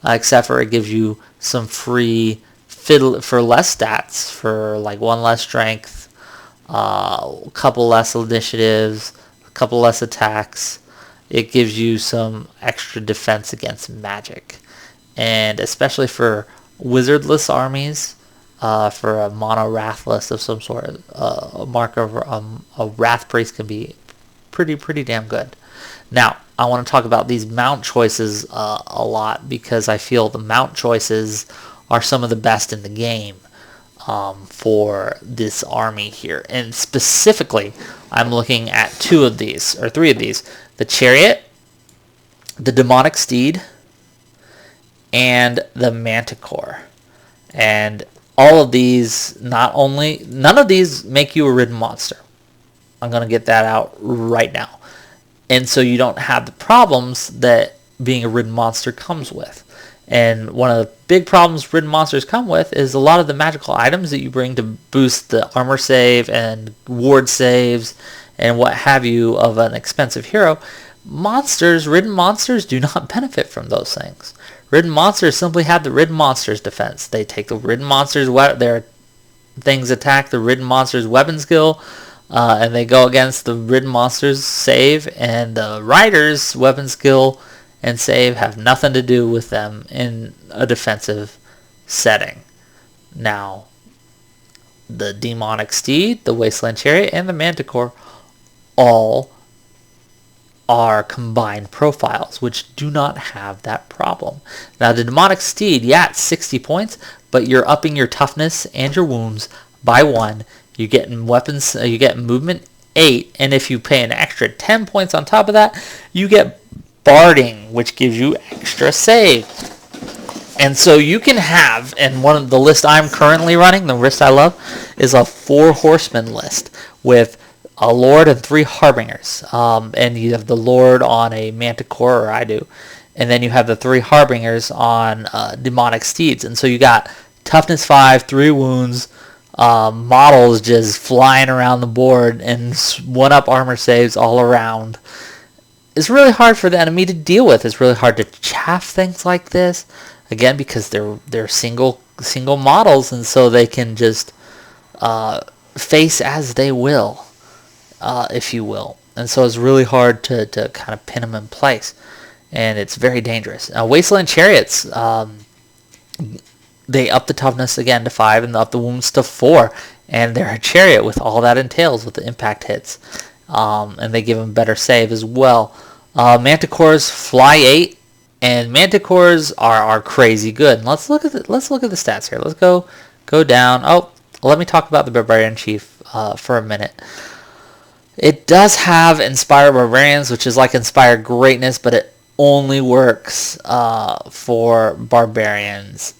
except for it gives you some free for less stats, for like 1 less strength, a couple less initiatives, a couple less attacks. It gives you some extra defense against magic. And especially for wizardless armies, for a mono wrath list of some sort, a wrath priest can be pretty damn good. Now, I want to talk about these mount choices a lot, because I feel the mount choices are some of the best in the game. For this army here, and specifically I'm looking at 2 of these, or 3 of these: the Chariot, the Demonic Steed, and the Manticore. And all of these, none of these make you a ridden monster. I'm going to get that out right now. And so you don't have the problems that being a ridden monster comes with. And one of the big problems ridden monsters come with is a lot of the magical items that you bring to boost the armor save and ward saves and what have you of an expensive hero. Ridden monsters do not benefit from those things. Ridden monsters simply have the ridden monster's defense. They take the ridden monster's their things attack the ridden monster's weapon skill, and they go against the ridden monster's save, and the rider's weapon skill and save have nothing to do with them in a defensive setting. Now, the Demonic Steed, the Wasteland Chariot, and the Manticore all are combined profiles, which do not have that problem. Now, the Demonic Steed, yeah, it's 60 points, but you're upping your toughness and your wounds by 1. You're getting weapons, you get movement 8, and if you pay an extra 10 points on top of that, you get Barding, which gives you extra save. And so you can have, and one of the list I'm currently running, the list I love, is a 4 horsemen list with a Lord and 3 Harbingers. And you have the Lord on a Manticore, or I do. and then you have the 3 Harbingers on Demonic Steeds. And so you got toughness 5, 3 wounds, models just flying around the board, and 1-up armor saves all around. It's really hard for the enemy to deal with. It's really hard to chaff things like this, again, because they're single models, and so they can just face as they will, if you will. And so it's really hard to kind of pin them in place, and it's very dangerous. Wasteland Chariots, they up the toughness again to 5 and up the wounds to 4, and they're a chariot with all that entails with the impact hits, and they give them better save as well. Manticores fly 8, and Manticores are crazy good. And let's look at the stats here. Let's go down. Oh, let me talk about the Barbarian Chief for a minute. It does have Inspire Barbarians, which is like Inspire Greatness, but it only works for Barbarians.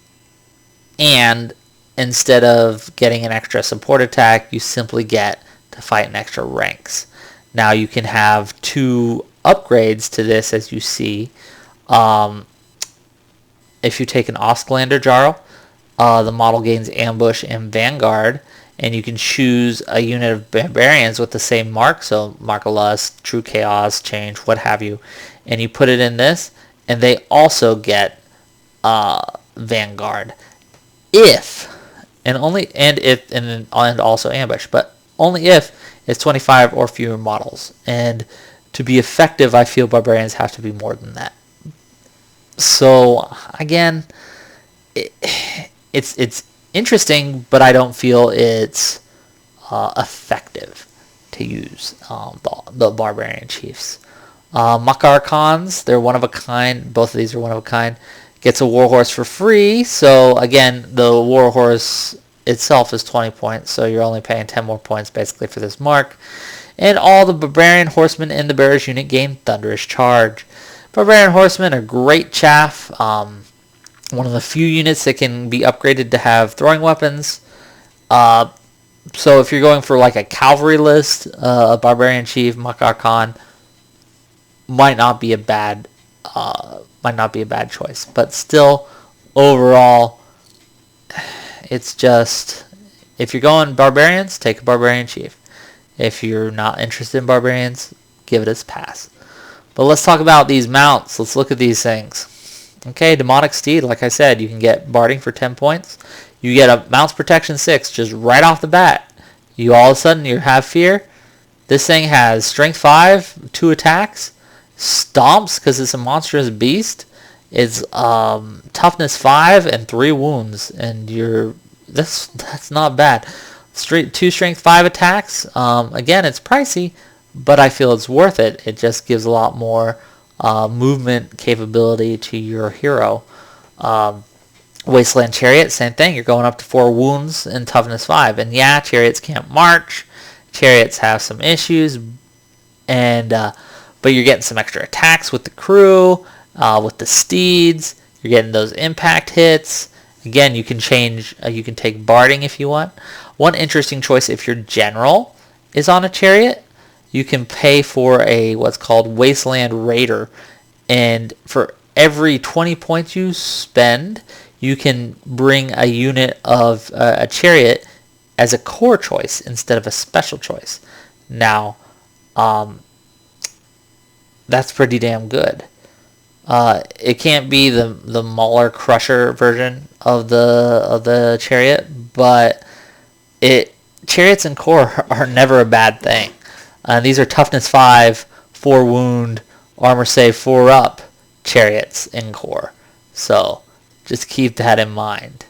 And instead of getting an extra support attack, you simply get to fight in extra ranks. Now you can have 2 upgrades to this, as you see. If you take an Ostlander Jarl, the model gains Ambush and Vanguard, and you can choose a unit of Barbarians with the same mark, so Mark of Lust, True Chaos, Change, what have you, and you put it in this, and they also get Vanguard. If and also Ambush, but only if it's 25 or fewer models. And to be effective, I feel Barbarians have to be more than that. So again, it's interesting, but I don't feel it's effective to use the Barbarian Chiefs. Makar Khans, they're one of a kind. Both of these are one of a kind. Gets a Warhorse for free. So again, the Warhorse itself is 20 points, so you're only paying 10 more points basically for this mark. And all the Barbarian Horsemen in the Bearers unit gain Thunderous Charge. Barbarian Horsemen are great chaff. One of the few units that can be upgraded to have throwing weapons. So if you're going for like a cavalry list, a Barbarian Chief, Makar Khan might not be a bad choice. But still, overall, it's just, if you're going Barbarians, take a Barbarian Chief. If you're not interested in Barbarians, give it a pass. But let's talk about these mounts. Let's look at these things. Okay, Demonic Steed, like I said, you can get Barding for 10 points. You get a Mounts Protection 6 just right off the bat. You all of a sudden, you have fear. This thing has Strength 5, 2 attacks, Stomps because it's a monstrous beast. It's Toughness 5 and 3 wounds, and that's not bad. 2 Strength 5 attacks. Again, it's pricey, but I feel it's worth it. It just gives a lot more movement capability to your hero. Wasteland Chariot, same thing. You're going up to 4 wounds and Toughness 5. And yeah, Chariots can't march. Chariots have some issues, and but you're getting some extra attacks with the crew, with the steeds. You're getting those impact hits. Again, you can change. You can take Barding if you want. One interesting choice, if your general is on a chariot, you can pay for a what's called Wasteland Raider, and for every 20 points you spend, you can bring a unit of a chariot as a core choice instead of a special choice. Now, that's pretty damn good. It can't be the Mauler Crusher version of the chariot, but chariots and core are never a bad thing. These are Toughness 5, 4 wound, Armor Save 4 up chariots in core. So just keep that in mind.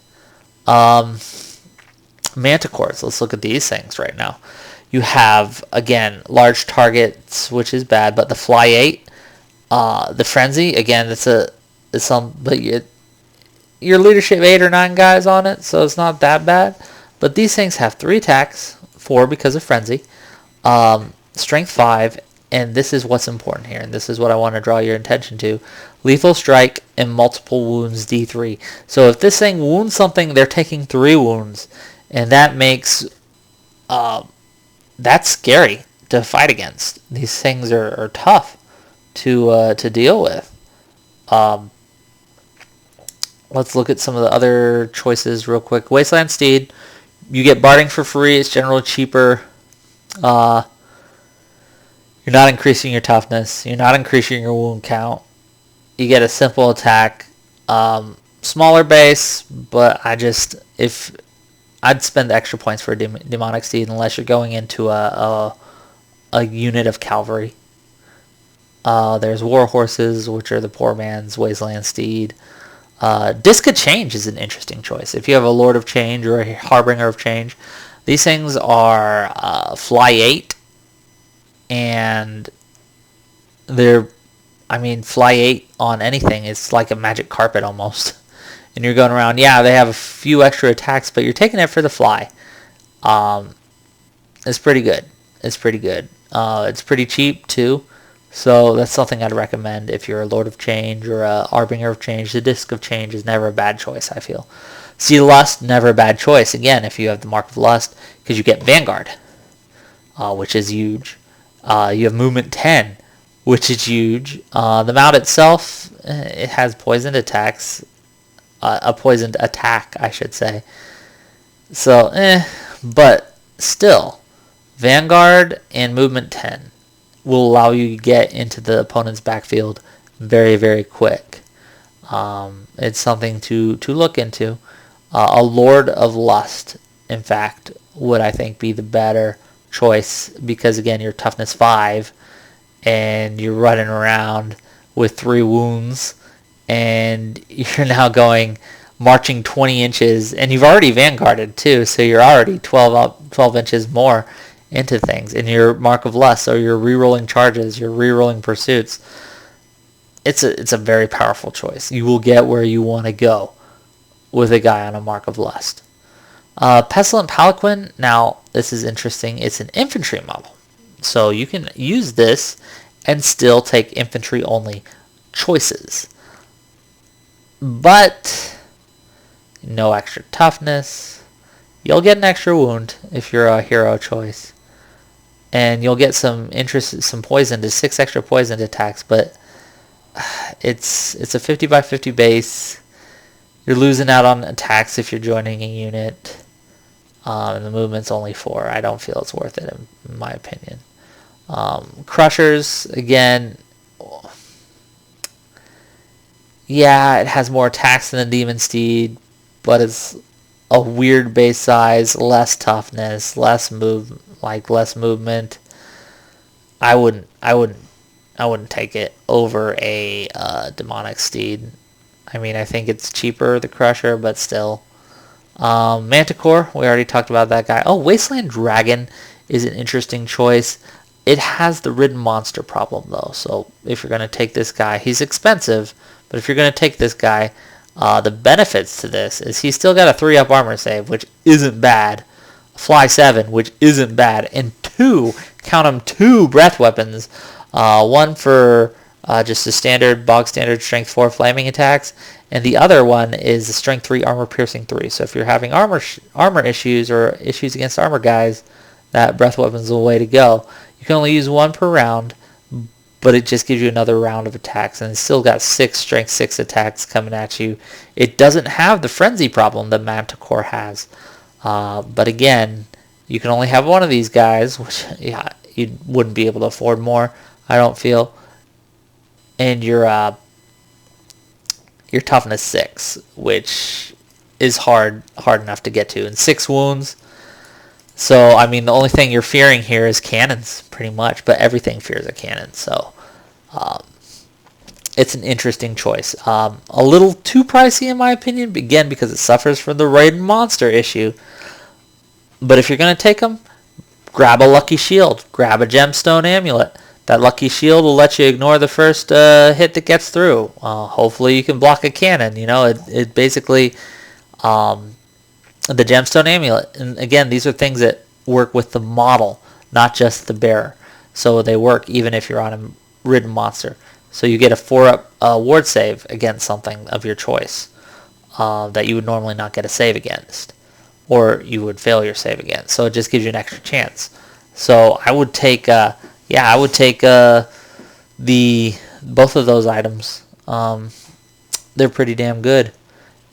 Manticores, let's look at these things right now. You have, again, large targets, which is bad, but the Fly 8, the Frenzy, again, but your leadership 8 or 9 guys on it, so it's not that bad. But these things have 3 attacks, 4 because of Frenzy, Strength 5, and this is what's important here, and this is what I want to draw your attention to. Lethal Strike and Multiple Wounds D3. So if this thing wounds something, they're taking 3 wounds, and that makes that's scary to fight against. These things are tough to deal with. Um, let's look at some of the other choices real quick. Wasteland Steed, you get barding for free. It's generally cheaper. You're not increasing your toughness. You're not increasing your wound count. You get a simple attack. Smaller base, but I'd spend extra points for a demonic steed unless you're going into a unit of cavalry. There's war horses, which are the poor man's wasteland steed. Disc of Change is an interesting choice. If you have a Lord of Change or a Harbinger of Change, these things are fly 8, and fly 8 on anything is like a magic carpet almost. And you're going around, yeah, they have a few extra attacks, but you're taking it for the fly. It's pretty good. It's pretty cheap, too. So that's something I'd recommend if you're a Lord of Change or a Harbinger of Change. The Disc of Change is never a bad choice, I feel. Seed of Lust, never a bad choice. Again, if you have the Mark of Lust, because you get Vanguard, which is huge. You have Movement 10, which is huge. The mount itself, it has poisoned attacks. A poisoned attack, I should say. So, but still, Vanguard and Movement 10 will allow you to get into the opponent's backfield very, very quick. It's something to look into. A Lord of Lust, in fact, would I think be the better choice because, again, you're toughness 5 and you're running around with 3 wounds and you're now marching 20 inches, and you've already vanguarded too, so you're already 12 inches more into things, and your Mark of Lust, so you're re-rolling charges, you're re-rolling pursuits. It's a very powerful choice. You will get where you want to go with a guy on a Mark of Lust. Pestilent Palanquin, now this is interesting, it's an infantry model, so you can use this and still take infantry only choices. But no extra toughness. You'll get an extra wound if you're a hero choice, and you'll get some poison to 6 extra poisoned attacks. But it's a 50 by 50 base. You're losing out on attacks if you're joining a unit. And the movement's only 4. I don't feel it's worth it in my opinion. Crushers, again. Yeah, it has more attacks than the Demon Steed, but it's a weird base size, less toughness, less movement. I wouldn't take it over a Demonic Steed. I think it's cheaper, the Crusher, but still. Manticore, we already talked about that guy. Oh, Wasteland Dragon is an interesting choice. It has the ridden monster problem, though, so if you're going to take this guy, he's expensive, but if you're going to take this guy, the benefits to this is he's still got a 3-up armor save, which isn't bad, fly 7, which isn't bad, and 2 breath weapons, one for just a bog standard strength 4 flaming attacks, and the other one is a strength 3 armor piercing 3. So if you're having armor issues or issues against armor guys, that breath weapon is the way to go. You can only use 1 per round, but it just gives you another round of attacks, and it's still got 6 strength 6 attacks coming at you. It doesn't have the frenzy problem that Manticore has, but again, you can only have one of these guys, which you wouldn't be able to afford more, I don't feel. And your toughness 6, which is hard enough to get to, and 6 wounds. So, the only thing you're fearing here is cannons, pretty much, but everything fears a cannon, so it's an interesting choice. A little too pricey, in my opinion, again, because it suffers from the Raiden monster issue. But if you're going to take them, grab a Lucky Shield, grab a Gemstone Amulet. That Lucky Shield will let you ignore the first hit that gets through. Hopefully you can block a cannon. It basically... the Gemstone Amulet, and again, these are things that work with the model, not just the bearer. So they work even if you're on a ridden monster. So you get a 4-up ward save against something of your choice that you would normally not get a save against, or you would fail your save against. So it just gives you an extra chance. So I would take, both of those items. they're pretty damn good.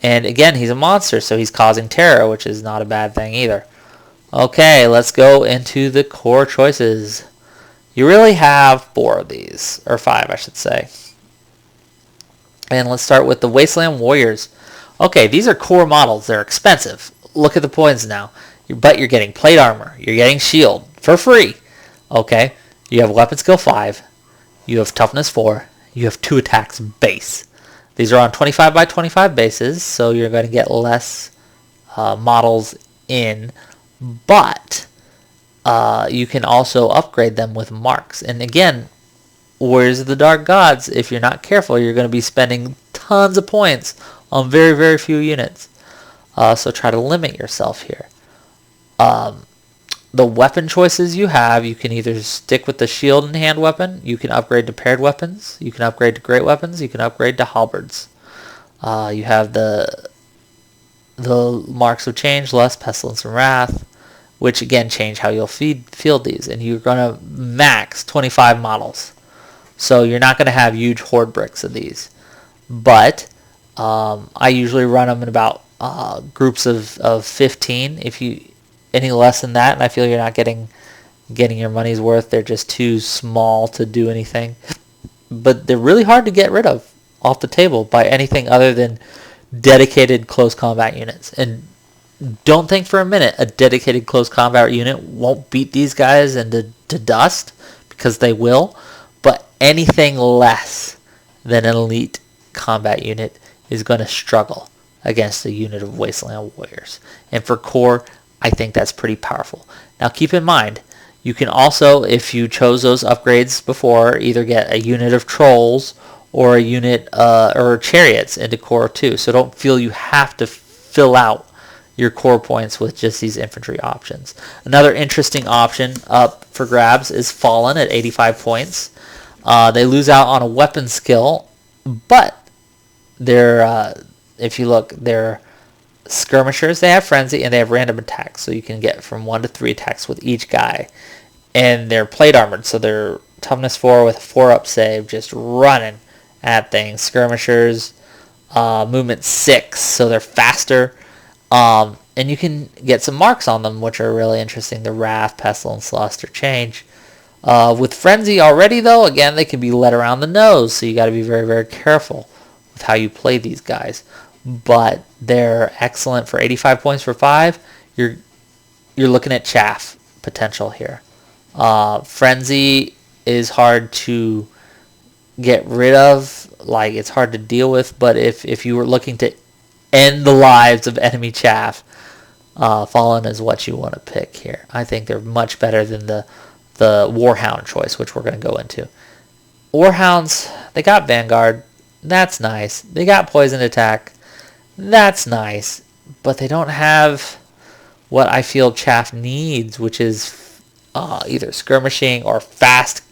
And again, he's a monster, so he's causing terror, which is not a bad thing either. Okay, let's go into the core choices. You really have 4 of these, or 5 I should say. And let's start with the Wasteland Warriors. Okay, these are core models. They're expensive. Look at the points now. But you're getting plate armor. You're getting shield for free. Okay, you have weapon skill 5. You have toughness 4. You have 2 attacks base. These are on 25 by 25 bases, so you're going to get less models in. But you can also upgrade them with marks. And again, Warriors of the Dark Gods, if you're not careful, you're going to be spending tons of points on very, very few units. So try to limit yourself here. The weapon choices you have, you can either stick with the shield and hand weapon, you can upgrade to paired weapons, you can upgrade to great weapons, you can upgrade to halberds. You have the marks of change, lust, pestilence, and wrath, which again change how you'll field these, and you're going to max 25 models. So you're not going to have huge horde bricks of these. But I usually run them in about groups of 15. If you any less than that, and I feel you're not getting your money's worth, they're just too small to do anything. But they're really hard to get rid of off the table by anything other than dedicated close combat units. And don't think for a minute a dedicated close combat unit won't beat these guys into dust, because they will. But anything less than an elite combat unit is going to struggle against a unit of Wasteland Warriors. And for core, I think that's pretty powerful. Now keep in mind, you can also, if you chose those upgrades before, either get a unit of trolls or a unit or chariots into core too. So don't feel you have to fill out your core points with just these infantry options. Another interesting option up for grabs is Fallen at 85 points. They lose out on a weapon skill, but they're if you look, they're skirmishers. They have frenzy and they have random attacks, so you can get from 1 to 3 attacks with each guy. And they're plate armored, so they're toughness 4 with a 4-up save, just running at things. Skirmishers, movement 6, so they're faster. And you can get some marks on them, which are really interesting. The Wrath, Pestilence, Lust, or Change. With Frenzy already, though, again, they can be led around the nose, so you got to be very, very careful with how you play these guys. But they're excellent for 85 points for 5. You're looking at chaff potential here. Frenzy is hard to get rid of, like it's hard to deal with, but if you were looking to end the lives of enemy chaff, Fallen is what you want to pick here. I think they're much better than the Warhound choice, which we're going to go into. Warhounds, they got Vanguard. That's nice. They got Poison Attack. That's nice. But they don't have what I feel chaff needs, which is either skirmishing or fast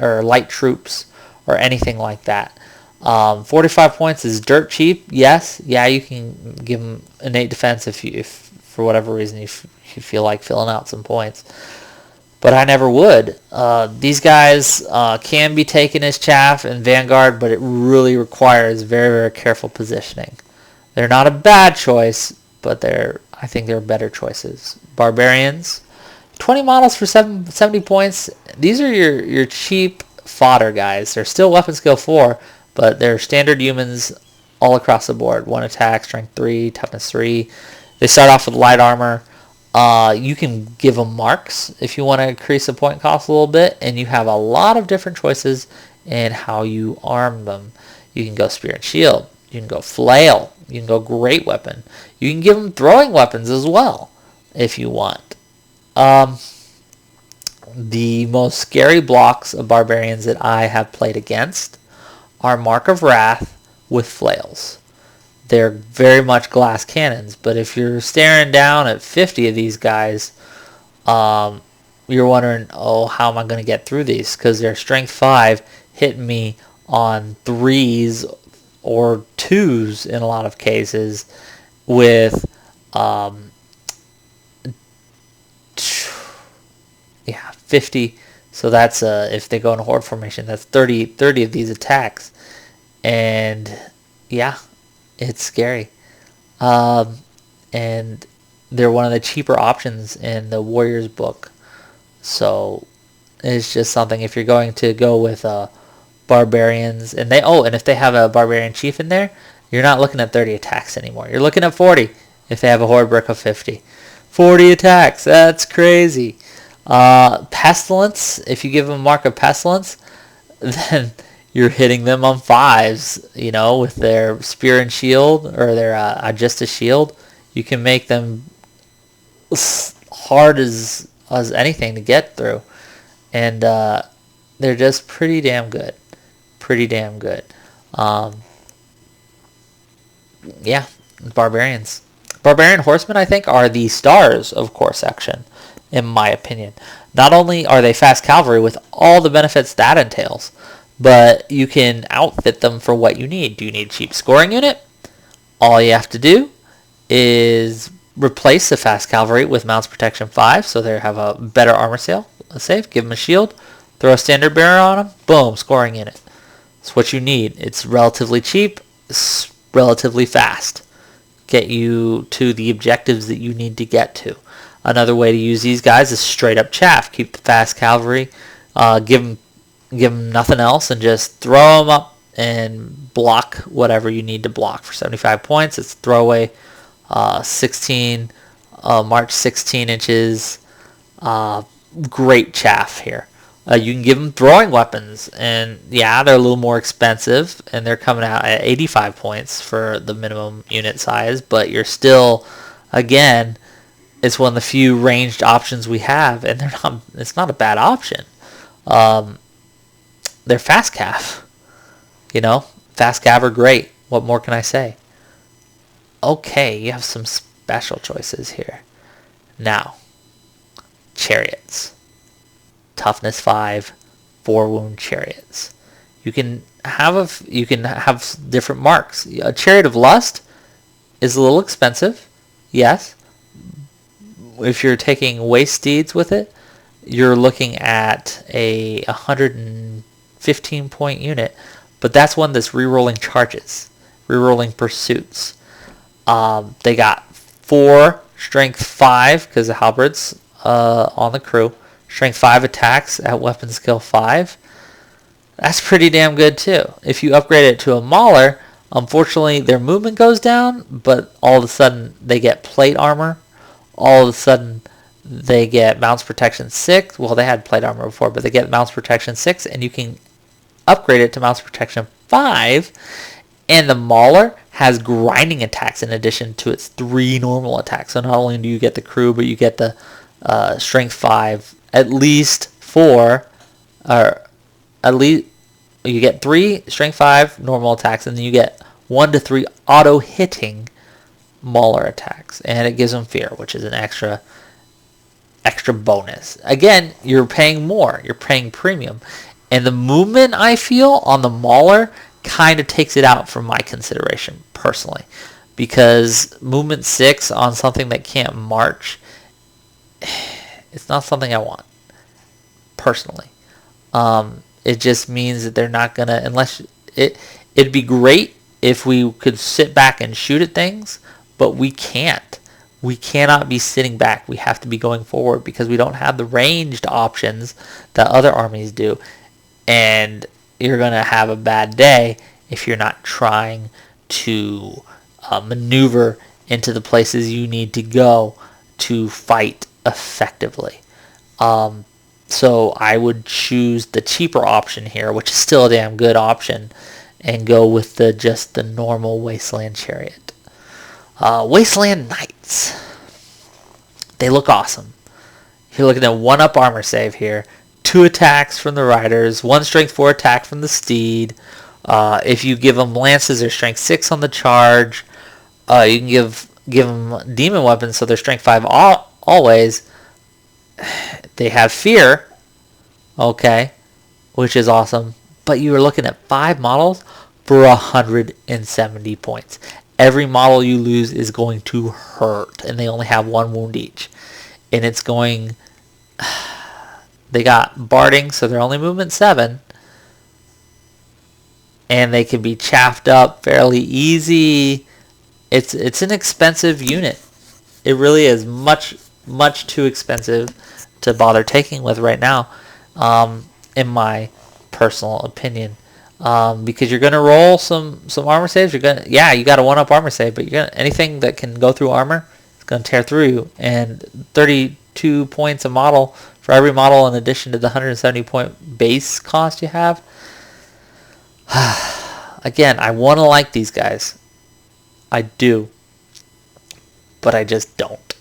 or light troops or anything like that. 45 points is dirt cheap. Yes, yeah, you can give them innate defense if for whatever reason you feel like filling out some points. But I never would. These guys can be taken as chaff and Vanguard, but it really requires very, very careful positioning. They're not a bad choice, but I think they're better choices. Barbarians, 20 models for 70 points. These are your cheap fodder guys. They're still weapon skill 4, but they're standard humans all across the board. 1 attack, strength 3, toughness 3. They start off with light armor. You can give them marks if you want to increase the point cost a little bit, and you have a lot of different choices in how you arm them. You can go spear and shield. You can go flail. You can go great weapon. You can give them throwing weapons as well if you want. The most scary blocks of barbarians that I have played against are Mark of Wrath with flails. They're very much glass cannons, but if you're staring down at 50 of these guys, you're wondering, how am I going to get through these? Because they're strength 5 hitting me on 3s or 2s in a lot of cases with 50. So that's if they go in horde formation, that's 30 of these attacks. And yeah, it's scary. Um, and they're one of the cheaper options in the Warriors book. So it's just something, if you're going to go with barbarians, and and if they have a barbarian chief in there, you're not looking at 30 attacks anymore. You're looking at 40 if they have a horde brick of 50. 40 attacks, that's crazy. Pestilence, if you give them a mark of pestilence, then you're hitting them on 5s, with their spear and shield, or their Aegis shield. You can make them hard as anything to get through. And they're just pretty damn good. Pretty damn good. Yeah, barbarians. Barbarian horsemen, I think, are the stars of core section, in my opinion. Not only are they fast cavalry with all the benefits that entails, but you can outfit them for what you need. Do you need a cheap scoring unit? All you have to do is replace the fast cavalry with mounts protection 5, so they have a better armor save. Give them a shield, throw a standard bearer on them, boom, scoring unit. It's what you need. It's relatively cheap, it's relatively fast. Get you to the objectives that you need to get to. Another way to use these guys is straight up chaff. Keep the fast cavalry, give them nothing else, and just throw them up and block whatever you need to block for 75 points. It's throwaway 16, March 16 inches. Great chaff here. You can give them throwing weapons, and yeah, they're a little more expensive, and they're coming out at 85 points for the minimum unit size, but you're still, again, it's one of the few ranged options we have, and it's not a bad option. They're fast cav. Fast cav are great. What more can I say? Okay, you have some special choices here. Now, chariots. Toughness 5, 4 wound chariots. You can have different marks. A chariot of lust is a little expensive, yes. If you're taking waste steeds with it, you're looking at a 115 point unit, but that's one that's rerolling charges, rerolling pursuits. They got 4 strength 5 because of halberds on the crew. Strength 5 attacks at weapon skill 5. That's pretty damn good too. If you upgrade it to a mauler, unfortunately their movement goes down, but all of a sudden they get plate armor. All of a sudden they get mounts protection 6. Well, they had plate armor before, but they get mounts protection 6, and you can upgrade it to mounts protection 5. And the mauler has grinding attacks in addition to its 3 normal attacks. So not only do you get the crew, but you get the strength 5, at least 4, or at least you get 3 strength 5 normal attacks, and then you get 1 to 3 auto hitting mauler attacks, and it gives them fear, which is an extra bonus. Again, you're paying more, you're paying premium, and the movement, I feel, on the mauler kind of takes it out from my consideration personally, because movement 6 on something that can't march, it's not something I want personally. It just means that they're not gonna, it'd be great if we could sit back and shoot at things, but we can't. We cannot be sitting back. We have to be going forward because we don't have the ranged options that other armies do. And you're going to have a bad day if you're not trying to maneuver into the places you need to go to fight effectively. So I would choose the cheaper option here, which is still a damn good option, and go with just the normal Wasteland Chariot. Wasteland Knights. They look awesome. You're looking at 1 up armor save here, 2 attacks from the riders, 1 strength 4 attack from the steed. If you give them lances, they're strength 6 on the charge. You can give them demon weapons, so they're strength 5 always. They have fear, okay, which is awesome. But you are looking at 5 models for 170 points. Every model you lose is going to hurt, and they only have 1 wound each. And it's going... They got barding, so they're only movement 7. and they can be chaffed up fairly easy. It's an expensive unit. It really is much too expensive to bother taking with right now, in my personal opinion. Because you're gonna roll some armor saves. You got a 1-up armor save, but anything that can go through armor is gonna tear through you. And 32 points a model for every model, in addition to the 170 point base cost you have. Again, I want to like these guys. I do. But I just don't.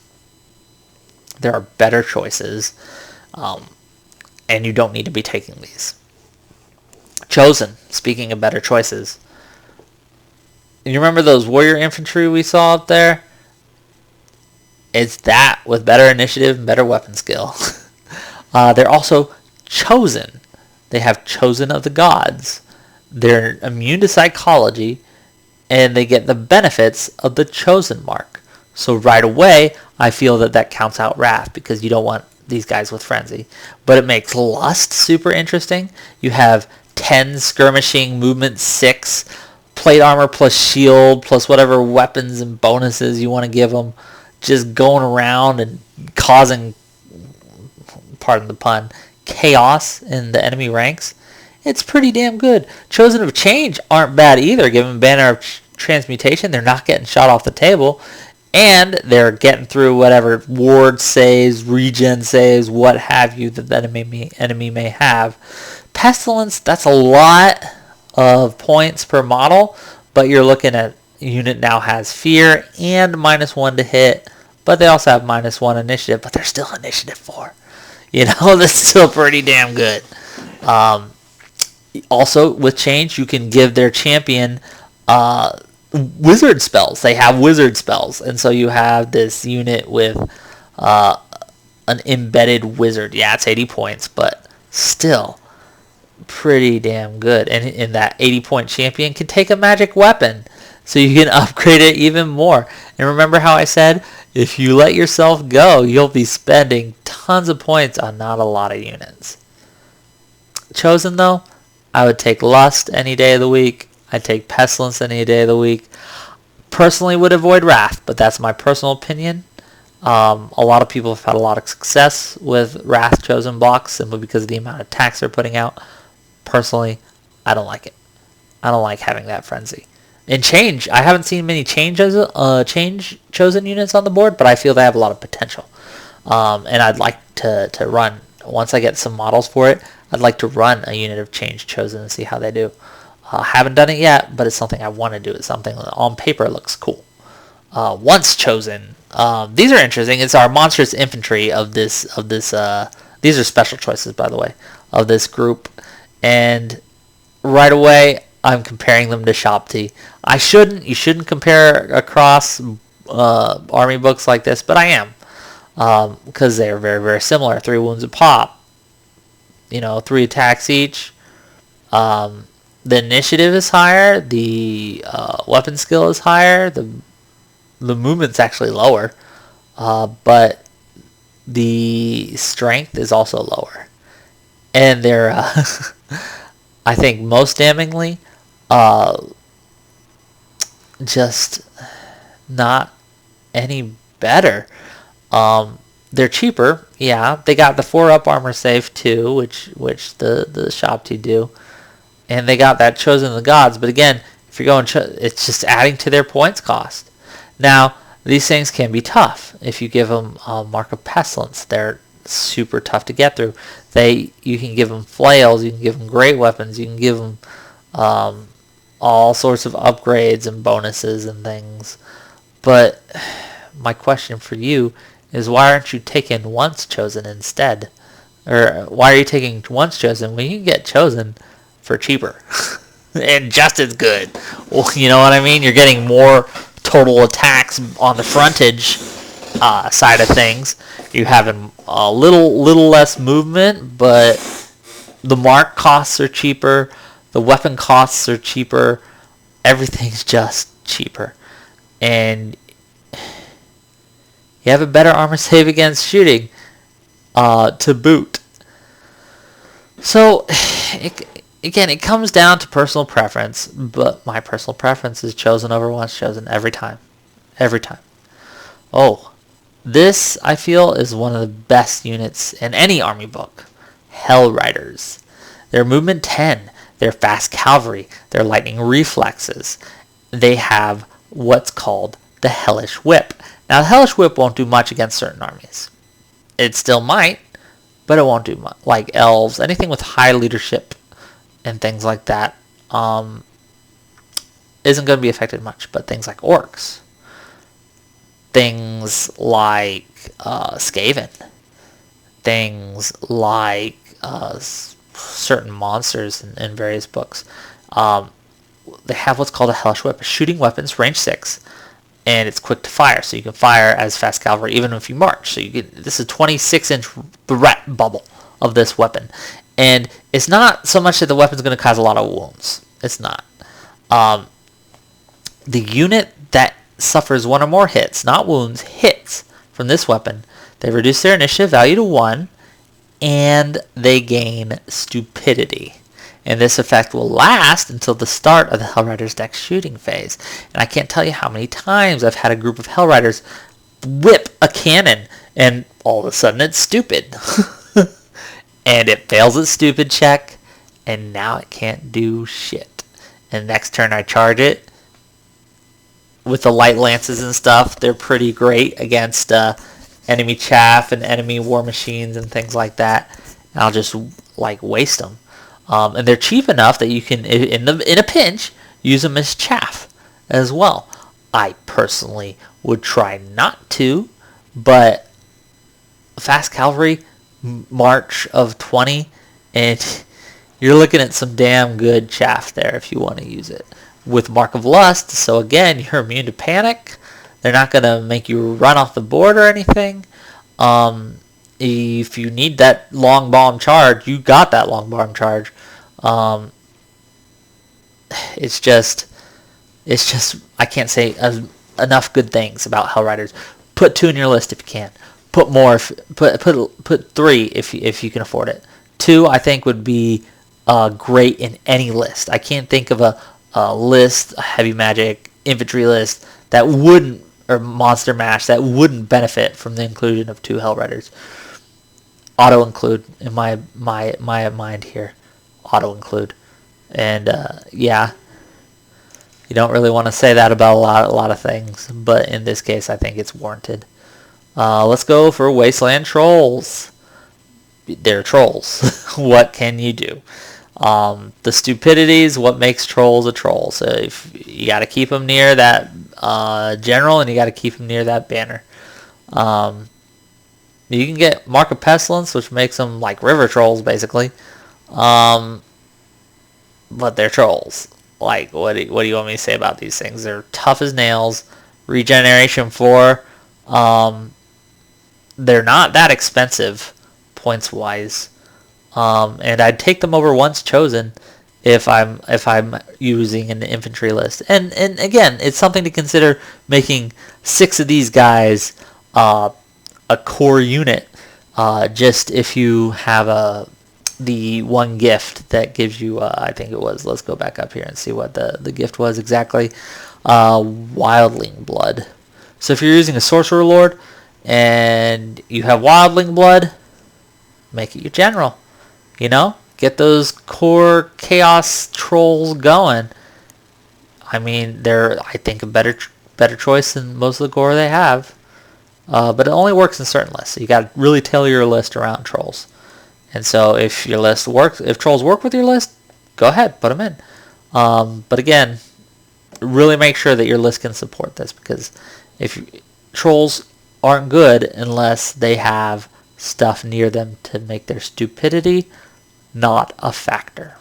There are better choices. And you don't need to be taking these. Chosen, speaking of better choices. You remember those warrior infantry we saw up there? It's that with better initiative and better weapon skill. They're also chosen. They have chosen of the gods. They're immune to psychology, and they get the benefits of the chosen mark. So right away, I feel that counts out Wrath, because you don't want these guys with frenzy. But it makes Lust super interesting. You have 10 skirmishing, movement 6, plate armor plus shield plus whatever weapons and bonuses you want to give them, just going around and causing, pardon the pun, chaos in the enemy ranks. It's pretty damn good. Chosen of Change aren't bad either. Given Banner of Transmutation, they're not getting shot off the table, and they're getting through whatever ward saves, regen saves, what have you that the enemy may have. Pestilence, that's a lot of points per model, but you're looking at a unit now has fear and -1 to hit, but they also have -1 initiative, but they're still initiative 4. That's still pretty damn good. Also, with Change, you can give their champion wizard spells. They have wizard spells, and so you have this unit with an embedded wizard. Yeah, it's 80 points, but still pretty damn good. And that 80-point champion can take a magic weapon, so you can upgrade it even more. And remember how I said, if you let yourself go, you'll be spending tons of points on not a lot of units. Chosen, though, I would take Lust any day of the week. I'd take Pestilence any day of the week. Personally would avoid Wrath, but that's my personal opinion. A lot of people have had a lot of success with Wrath Chosen blocks simply because of the amount of attacks they're putting out. Personally, I don't like it. I don't like having that frenzy. And Change, I haven't seen many Change Chosen units on the board, but I feel they have a lot of potential. And I'd like to run, once I get some models for it, I'd like to run a unit of Change Chosen and see how they do. Haven't done it yet, but it's something I want to do. It's something that on paper looks cool. Once Chosen, these are interesting. It's our monstrous infantry of this. These are special choices, by the way, of this group. And right away, I'm comparing them to Shabti. You shouldn't compare across army books like this, but I am. Because they are very, very similar. 3 wounds a pop. 3 attacks each. The initiative is higher. The weapon skill is higher. The movement's actually lower. But the strength is also lower. And they're, I think most damningly, just not any better. They're cheaper, yeah. They got the 4-up armor save too, which the Shabti do, and they got that Chosen of the Gods. But again, if you're going, it's just adding to their points cost. Now, these things can be tough if you give them Mark of Pestilence. They're super tough to get through. You can give them flails, you can give them great weapons, you can give them all sorts of upgrades and bonuses and things. But my question for you is, why aren't you taking Once Chosen instead? Or why are you taking Once Chosen when you can get Chosen for cheaper and just as good? Well, you know what I mean? You're getting more total attacks on the frontage side of things. You're having a little less movement, but the mark costs are cheaper. The weapon costs are cheaper. Everything's just cheaper. And you have a better armor save against shooting to boot. So again, it comes down to personal preference, but my personal preference is chosen over once chosen every time. Every time. Oh, this, I feel, is one of the best units in any army book. Hell Riders. They're movement 10. They're fast cavalry. They're lightning reflexes. They have what's called the Hellish Whip. Now, the Hellish Whip won't do much against certain armies. It still might, but it won't do much. Like elves, anything with high leadership and things like that isn't going to be affected much. But things like orcs, things like Skaven, things like certain monsters in various books, they have what's called a Hellish Whip. Shooting weapons, range 6, and it's quick to fire, so you can fire as fast cavalry even if you march. So you get this is a 26-inch threat bubble of this weapon, and it's not so much that the weapon's going to cause a lot of wounds. It's not. The unit that suffers one or more hits, not wounds, hits from this weapon, they reduce their initiative value to 1, and they gain stupidity. And this effect will last until the start of the Hell Riders deck shooting phase. And I can't tell you how many times I've had a group of Hell Riders whip a cannon, and all of a sudden it's stupid. And it fails its stupid check, and now it can't do shit. And next turn I charge it with the light lances and stuff. They're pretty great against enemy chaff and enemy war machines and things like that. And I'll just like waste them. And they're cheap enough that you can, in a pinch, use them as chaff as well. I personally would try not to, but fast cavalry, march of 20, and you're looking at some damn good chaff there if you want to use it. With Mark of Lust, so again, you're immune to panic. They're not going to make you run off the board or anything. If you need that long bomb charge, you got that long bomb charge. It's just I can't say enough good things about Hell Riders. Put 2 in your list if you can. Put more. Put 3 if you can afford it. 2 I think would be great in any list. I can't think of a list, a heavy magic infantry list that wouldn't, or monster mash that wouldn't benefit from the inclusion of 2 Hell Riders. Auto include in my mind here. Auto include, and yeah, you don't really want to say that about a lot of things, but in this case, I think it's warranted. Let's go for Wasteland Trolls. They're trolls. What can you do? The stupidity is what makes trolls a troll. So if you got to keep them near that general, and you got to keep them near that banner. You can get Mark of Pestilence, which makes them like river trolls, basically. But they're trolls. Like, what do you want me to say about these things? They're tough as nails. Regeneration 4. They're not that expensive, points wise. And I'd take them over once chosen if I'm using an infantry list. And again, it's something to consider making 6 of these guys a core unit. Just if you have the one gift that gives you, I think it was, let's go back up here and see what the gift was exactly. Wildling Blood. So if you're using a Sorcerer Lord and you have Wildling Blood, make it your general. You know, get those core chaos trolls going. I mean, they're, I think, a better choice than most of the core they have. But it only works in certain lists. So you got to really tailor your list around trolls. And so if your list works, if trolls work with your list, go ahead, put them in. But again, really make sure that your list can support this, because trolls aren't good unless they have stuff near them to make their stupidity not a factor.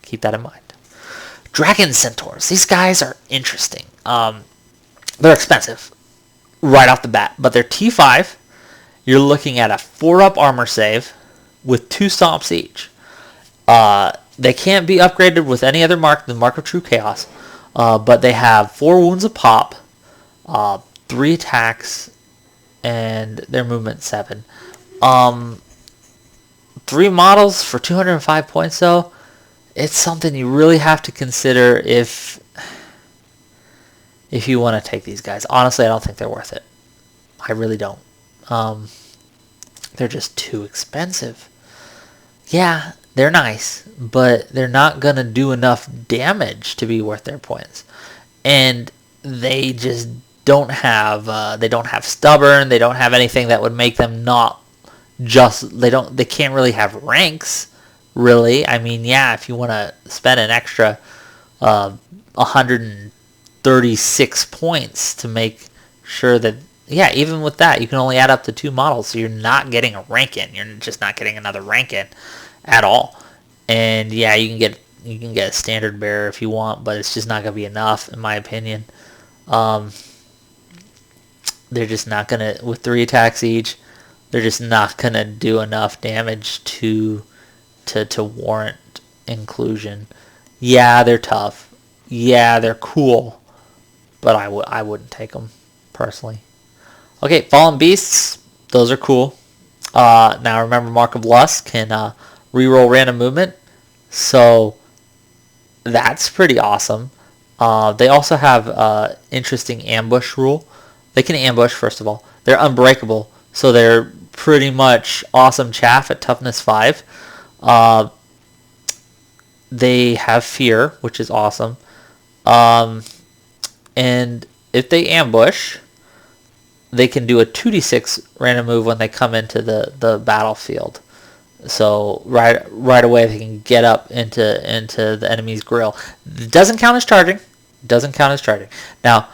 Keep that in mind. Dragon Centaurs. These guys are interesting. They're expensive right off the bat, but they're T5. You're looking at a 4-up armor save with 2 stomps each. They can't be upgraded with any other mark than Mark of True Chaos, but they have 4 wounds of pop, 3 attacks, and their movement 7. 3 models for 205 points though. it's something you really have to consider if you want to take these guys. Honestly, I don't think they're worth it. I really don't. They're just too expensive. Yeah, they're nice, but they're not going to do enough damage to be worth their points. And they just don't have stubborn, they don't have anything that would make them not just, they can't really have ranks, really. I mean, yeah, if you want to spend an extra 136 points to make sure that, yeah, even with that, you can only add up to 2 models, so you're not getting a rank in. You're just not getting another rank in at all. And yeah, you can get a standard bearer if you want, but it's just not going to be enough, in my opinion. They're just not going to, with 3 attacks each, they're just not going to do enough damage to warrant inclusion. Yeah, they're tough. Yeah, they're cool, but I wouldn't take them personally. Okay, Fallen Beasts, those are cool. Now remember, Mark of Lust can reroll random movement, so that's pretty awesome. They also have interesting ambush rule. They can ambush, first of all. They're unbreakable, so they're pretty much awesome chaff at toughness 5. They have fear, which is awesome. And if they ambush, they can do a 2d6 random move when they come into the battlefield. So right away they can get up into the enemy's grill. It doesn't count as charging. Now,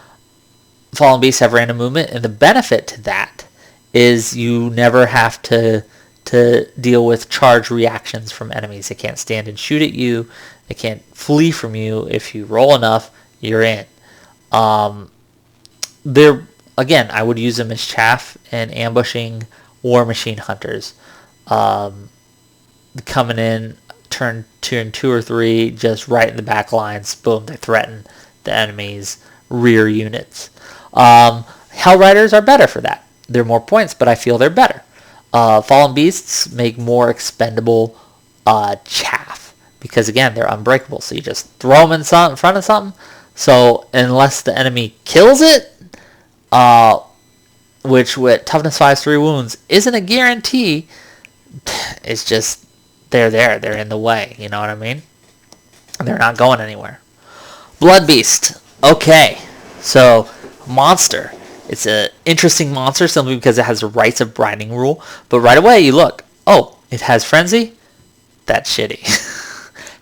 Fallen Beasts have random movement, and the benefit to that is you never have to deal with charge reactions from enemies. They can't stand and shoot at you. They can't flee from you. If you roll enough, you're in. They're, again, I would use them as chaff and ambushing War Machine Hunters. Coming in, turn 2 or 3, just right in the back lines. Boom, they threaten the enemy's rear units. Hell Riders are better for that. They're more points, but I feel they're better. Fallen Beasts make more expendable chaff because, again, they're unbreakable. So you just throw them in front of something. So unless the enemy kills it, which with toughness 5, 3 wounds isn't a guarantee, it's just they're there. They're in the way. You know what I mean? They're not going anywhere. Blood Beast. Okay, so monster. It's an interesting monster simply because it has a Rites of Binding rule. But right away you look, oh, it has Frenzy? That's shitty.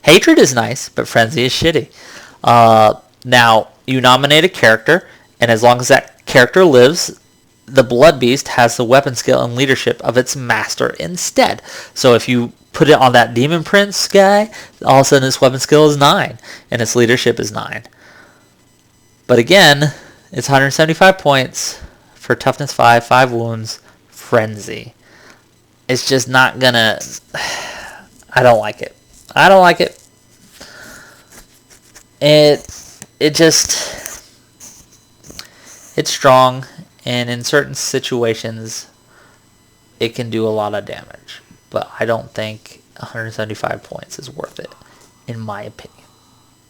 Hatred is nice, but Frenzy is shitty. Now, you nominate a character, and as long as that character lives, the Blood Beast has the weapon skill and leadership of its master instead. So if you put it on that Demon Prince guy, all of a sudden its weapon skill is 9, and its leadership is 9. But again, it's 175 points for toughness 5, 5 wounds, Frenzy. It's just not gonna... I don't like it. It just... It's strong, and in certain situations, it can do a lot of damage. But I don't think 175 points is worth it, in my opinion.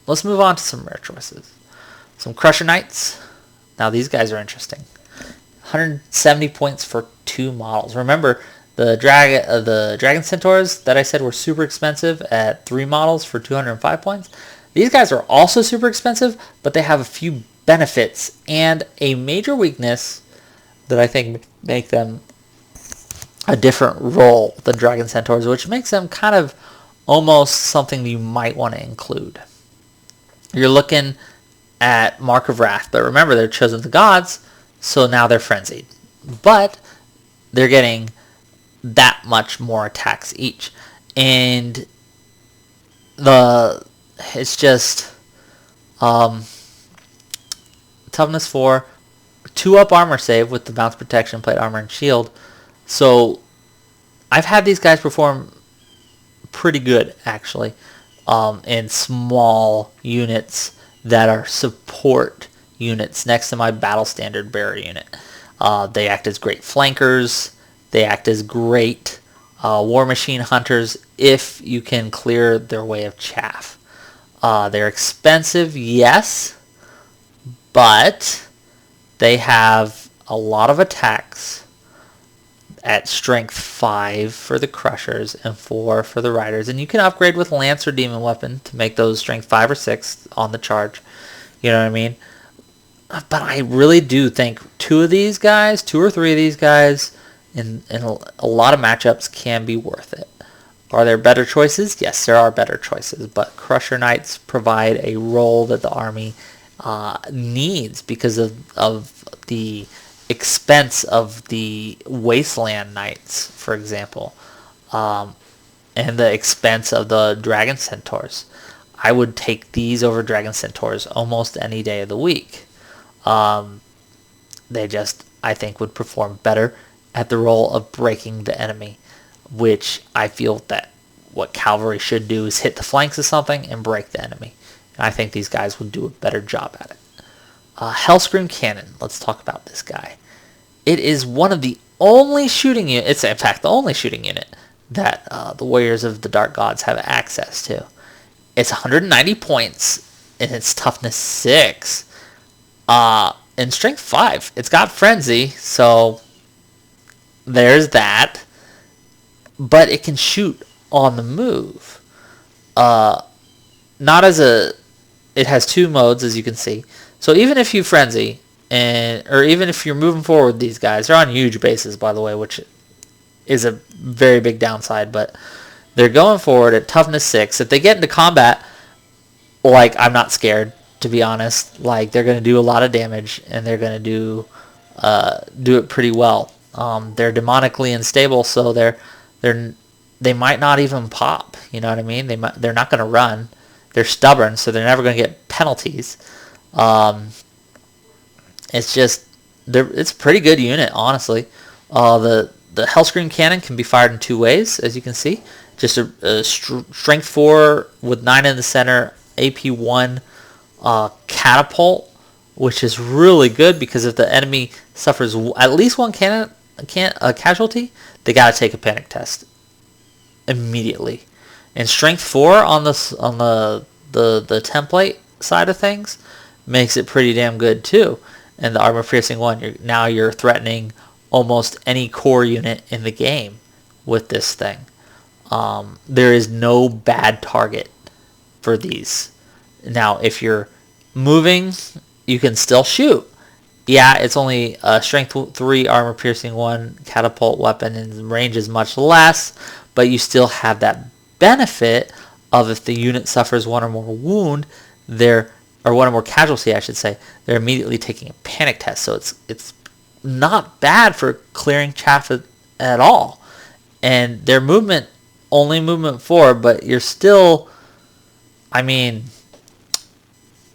Let's move on to some rare choices. Some Crusher Knights. Now these guys are interesting. 170 points for 2 models. Remember, the Dragon Centaurs that I said were super expensive at 3 models for 205 points. These guys are also super expensive, but they have a few benefits and a major weakness that I think make them a different role than Dragon Centaurs, which makes them kind of almost something you might want to include. You're looking at Mark of Wrath, but remember, they're chosen of the gods, so now they're frenzied. But they're getting that much more attacks each. And it's just toughness 4, 2-up armor save with the bounce protection, plate armor, and shield. So I've had these guys perform pretty good, actually, in small units that are support units next to my battle standard bearer unit. They act as great flankers. They act as great War Machine Hunters if you can clear their way of chaff. They're expensive, yes, but they have a lot of attacks at strength 5 for the Crushers and 4 for the Riders. And you can upgrade with Lance or Demon Weapon to make those strength 5 or 6 on the charge. You know what I mean? But I really do think 2 or 3 of these guys in a lot of matchups can be worth it. Are there better choices? Yes, there are better choices. But Crusher Knights provide a role that the army needs because of the expense of the Wasteland Knights, for example, and the expense of the Dragon Centaurs. I would take these over Dragon Centaurs almost any day of the week. They just, I think, would perform better at the role of breaking the enemy, which I feel that what cavalry should do is hit the flanks of something and break the enemy. And I think these guys would do a better job at it. Hellscream Cannon. Let's talk about this guy. It is one of the only shooting units, it's in fact the only shooting unit that the Warriors of the Dark Gods have access to. It's 190 points and it's toughness 6. And strength 5. It's got frenzy, so there's that. But it can shoot on the move. Not as a... It has 2 modes, as you can see. So even if you frenzy, or even if you're moving forward, these guys, they're on huge bases, by the way, which is a very big downside, but they're going forward at toughness 6. If they get into combat, like, I'm not scared, to be honest. Like, they're going to do a lot of damage, and they're going to do it pretty well. They're demonically unstable, so they might not even pop. You know what I mean? They're not going to run. They're stubborn, so they're never going to get penalties. It's just it's a pretty good unit, honestly. The Hellscream Cannon can be fired in 2 ways, as you can see. Just a strength 4 with 9 in the center, AP 1 catapult, which is really good because if the enemy suffers at least one casualty, they got to take a panic test immediately. And strength 4 on the template side of things makes it pretty damn good too. And the armor piercing 1, you're threatening almost any core unit in the game with this thing. There is no bad target for these. Now, if you're moving, you can still shoot. Yeah, it's only a strength 3 armor piercing 1 catapult weapon, and the range is much less, but you still have that benefit of if the unit suffers 1 or more wound, or 1 or more casualty, I should say, they're immediately taking a panic test. So it's not bad for clearing chaff at all. And their movement, only movement 4, but you're still, I mean,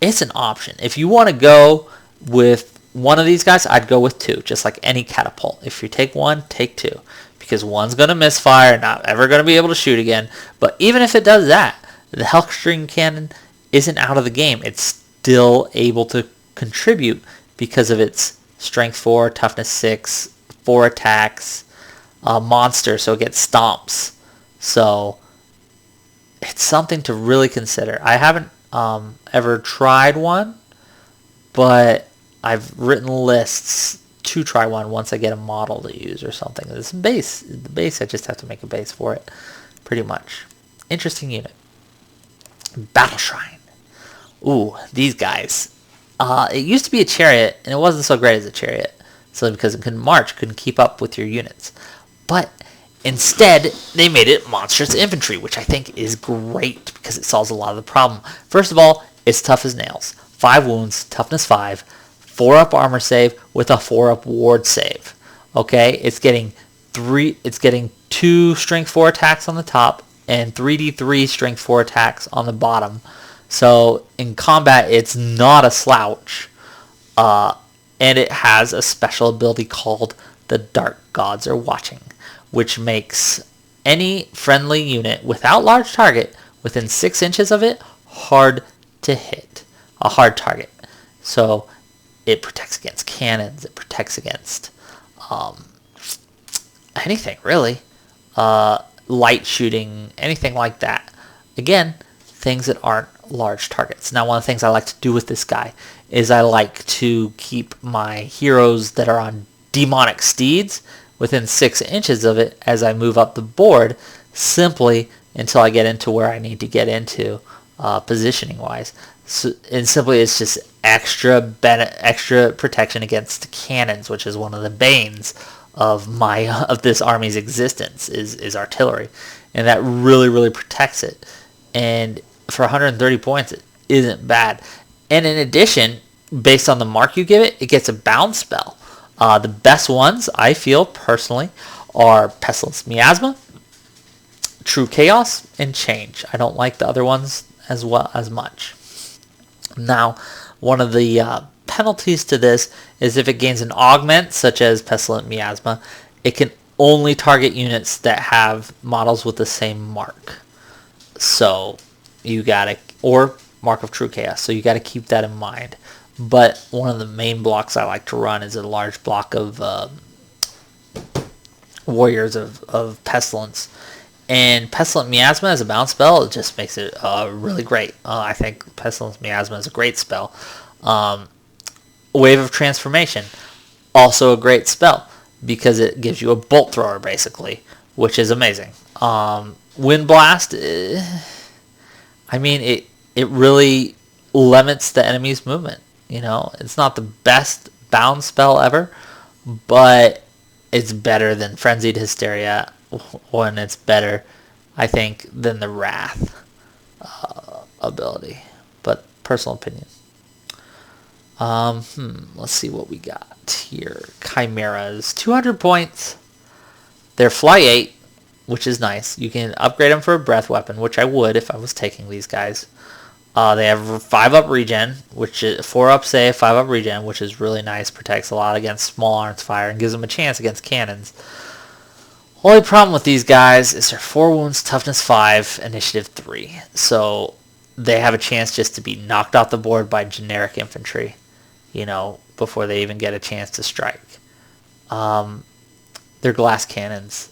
it's an option. If you want to go with one of these guys, I'd go with 2, just like any catapult. If you take 1, take 2. Because 1's going to misfire, not ever going to be able to shoot again. But even if it does that, the Hellscream Cannon isn't out of the game. It's still able to contribute because of its strength 4, toughness 6, 4 attacks, monster, so it gets stomps. So it's something to really consider. I haven't ever tried one, but I've written lists to try one once I get a model to use or something. The base, I just have to make a base for it, pretty much. Interesting unit. Battle Shrine. Ooh, these guys. It used to be a chariot, and it wasn't so great as a chariot. So because it couldn't march, couldn't keep up with your units. But instead, they made it monstrous infantry, which I think is great because it solves a lot of the problem. First of all, it's tough as nails. 5 wounds, toughness 5, 4-up armor save with a 4-up ward save. Okay, it's getting 2 strength 4 attacks on the top and 3d3 strength 4 attacks on the bottom. So in combat, it's not a slouch. And it has a special ability called the Dark Gods Are Watching, which makes any friendly unit without large target within 6 inches of it hard to hit. A hard target. So it protects against cannons. It protects against anything, really. light shooting, anything like that. Again, things that aren't large targets. Now, one of the things I like to do with this guy is I like to keep my heroes that are on demonic steeds within 6 inches of it as I move up the board, simply until I get into where I need to get into positioning wise. So, and simply it's just extra protection against cannons, which is one of the banes of this army's existence is artillery, and that really protects it. And for 130 points, it isn't bad. And in addition, based on the mark you give it, it gets a bound spell. The best ones, I feel personally, are Pestilence Miasma, True Chaos, and Change. I don't like the other ones as well as much. Now, one of the penalties to this is if it gains an augment, such as Pestilent Miasma, it can only target units that have models with the same mark. So you gotta, or Mark of True Chaos. So you gotta keep that in mind. But one of the main blocks I like to run is a large block of Warriors of Pestilence. And Pestilent Miasma as a bounce spell, it just makes it really great. I think Pestilence Miasma is a great spell. Wave of Transformation, also a great spell, because it gives you a bolt thrower, basically, which is amazing. Wind Blast, I mean, it really limits the enemy's movement. You know, it's not the best bound spell ever, but it's better than Frenzied Hysteria, when it's better, I think, than the Wrath ability. But personal opinion. Let's see what we got here. Chimeras, 200 points. They're Fly 8, which is nice. You can upgrade them for a breath weapon, which I would if I was taking these guys. They have 5-up regen, which is 4-up save, 5-up regen, which is really nice. Protects a lot against small arms fire and gives them a chance against cannons. Only problem with these guys is they're 4 wounds, toughness 5, initiative 3. So they have a chance just to be knocked off the board by generic infantry, you know, before they even get a chance to strike. They're glass cannons,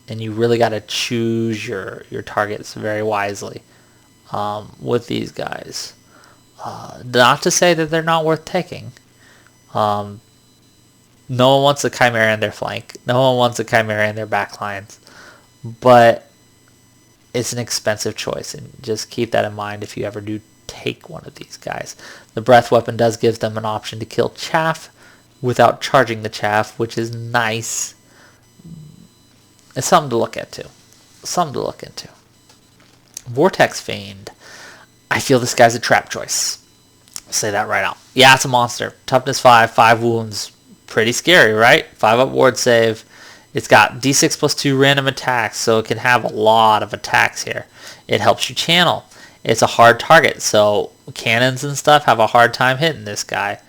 and you really got to choose your targets very wisely with these guys. Not to say that they're not worth taking. No one wants a Chimera in their flank. No one wants a Chimera in their back lines. But it's an expensive choice, and just keep that in mind if you ever do take one of these guys. The breath weapon does give them an option to kill chaff without charging the chaff, which is nice. It's something to look at too. Something to look into. Vortex Fiend. I feel this guy's a trap choice. I'll say that right out. Yeah, it's a monster. Toughness 5, 5 wounds. Pretty scary, right? 5-up ward save. It's got d6 plus 2 random attacks, so it can have a lot of attacks here. It helps you channel. It's a hard target, so cannons and stuff have a hard time hitting this guy.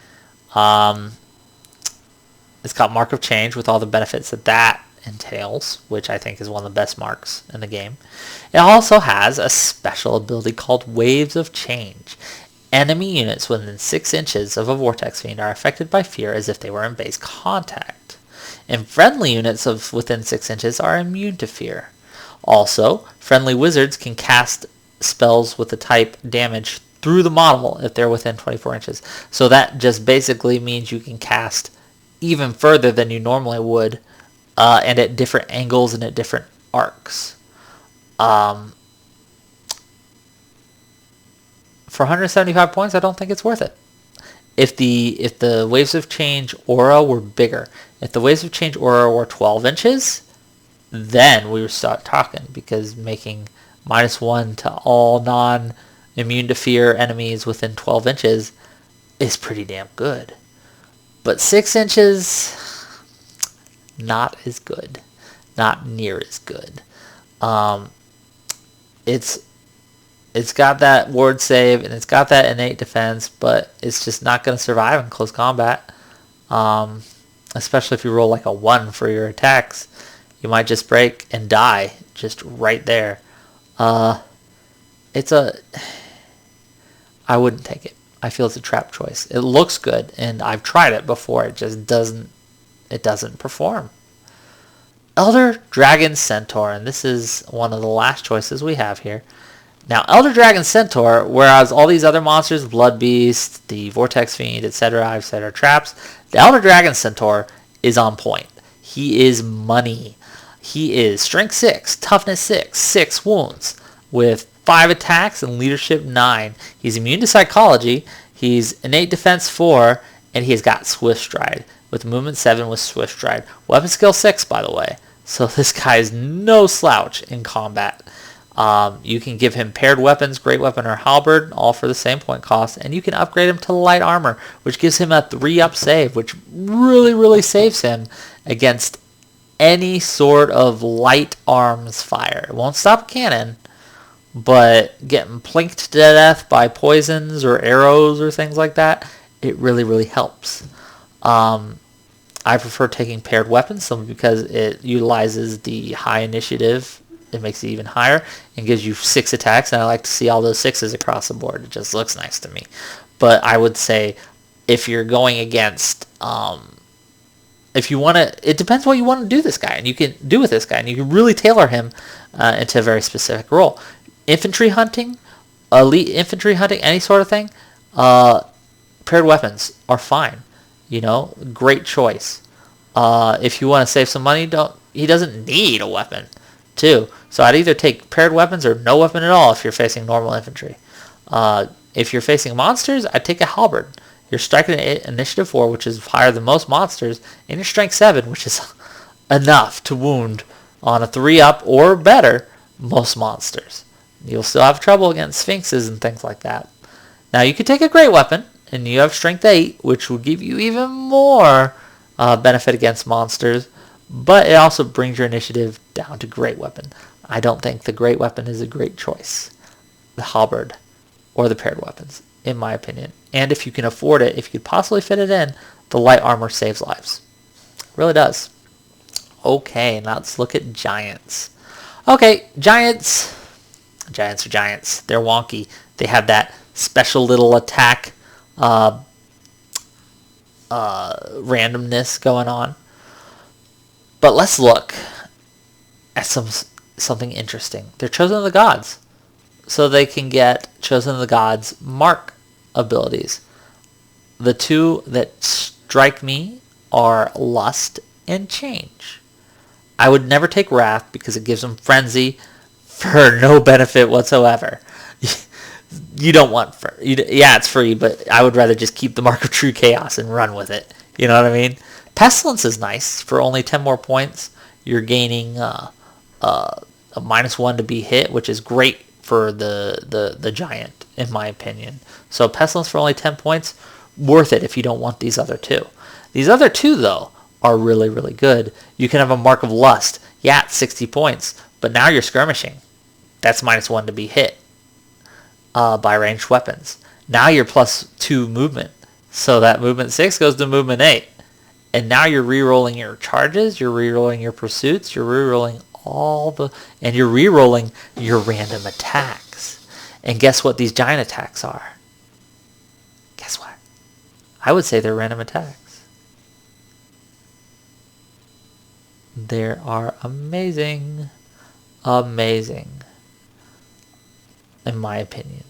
It's got Mark of Change with all the benefits that entails, which I think is one of the best marks in the game. It also has a special ability called Waves of Change. Enemy units within 6 inches of a Vortex Fiend are affected by fear as if they were in base contact. And friendly units of within 6 inches are immune to fear. Also, friendly wizards can cast spells with the type damage through the model if they're within 24 inches. So that just basically means you can cast even further than you normally would, and at different angles and at different arcs. For 175 points, I don't think it's worth it. If the Waves of Change aura were bigger, if the Waves of Change aura were 12 inches, then we would start talking, because making -1 to all non-immune to fear enemies within 12 inches is pretty damn good. But 6 inches, not as good. Not near as good. It's got that ward save, and it's got that innate defense, but it's just not going to survive in close combat. Especially if you roll like a 1 for your attacks. You might just break and die just right there. I wouldn't take it. I feel it's a trap choice. It looks good, and I've tried it before. It just doesn't perform. Elder Dragon Centaur, and this is one of the last choices we have here. Now, Elder Dragon Centaur, whereas all these other monsters, Blood Beast, the Vortex Fiend, etc., traps, the Elder Dragon Centaur is on point. He is money. He is Strength 6, Toughness 6, 6 wounds, with 5 attacks and Leadership 9. He's immune to Psychology, he's Innate Defense 4, and he's got Swift Stride, with Movement 7 with Swift Stride. Weapon Skill 6, by the way. So this guy is no slouch in combat. You can give him paired weapons, Great Weapon or Halberd, all for the same point cost, and you can upgrade him to Light Armor, which gives him a 3-up save, which really saves him against any sort of light arms fire. It won't stop a cannon, but getting plinked to death by poisons or arrows or things like that, it really helps. I prefer taking paired weapons simply because it utilizes the high initiative. It makes it even higher and gives you 6 attacks, and I like to see all those 6s across the board. It just looks nice to me. But I would say if you're going against, if you want to, it depends what you want to do this guy, and you can do with this guy, and you can really tailor him into a very specific role. Infantry hunting, elite infantry hunting, any sort of thing, paired weapons are fine. Great choice. If you want to save some money, he doesn't need a weapon, too. So I'd either take paired weapons or no weapon at all if you're facing normal infantry. If you're facing monsters, I'd take a halberd. You're striking initiative 4, which is higher than most monsters, and your strength 7, which is enough to wound on a 3-up or better most monsters. You'll still have trouble against sphinxes and things like that. Now you could take a great weapon, and you have strength 8, which will give you even more benefit against monsters, but it also brings your initiative down to great weapon. I don't think the great weapon is a great choice, the halberd or the paired weapons, in my opinion. And if you can afford it, if you could possibly fit it in, the light armor saves lives. It really does. Okay, now let's look at giants. Okay, giants are giants. They're wonky. They have that special little attack randomness going on. But let's look at something interesting. They're chosen of the gods, so they can get chosen of the gods mark abilities. The two that strike me are Lust and Change. I would never take Wrath because it gives them Frenzy for no benefit whatsoever. You don't want it's free, but I would rather just keep the Mark of True Chaos and run with it. You know what I mean? Pestilence is nice. For only 10 more points, you're gaining a -1 to be hit, which is great for the giant, in my opinion. So Pestilence for only 10 points, worth it if you don't want these other two. These other two, though, are really good. You can have a Mark of Lust. Yeah, it's 60 points, but now you're skirmishing. That's -1 to be hit by ranged weapons. Now you're +2 movement, so that movement 6 goes to movement 8. And now you're re-rolling your charges, you're re-rolling your pursuits, you're re-rolling and you're re-rolling your random attacks. And guess what these giant attacks are? Guess what? I would say they're random attacks. They are amazing. Amazing. In my opinion.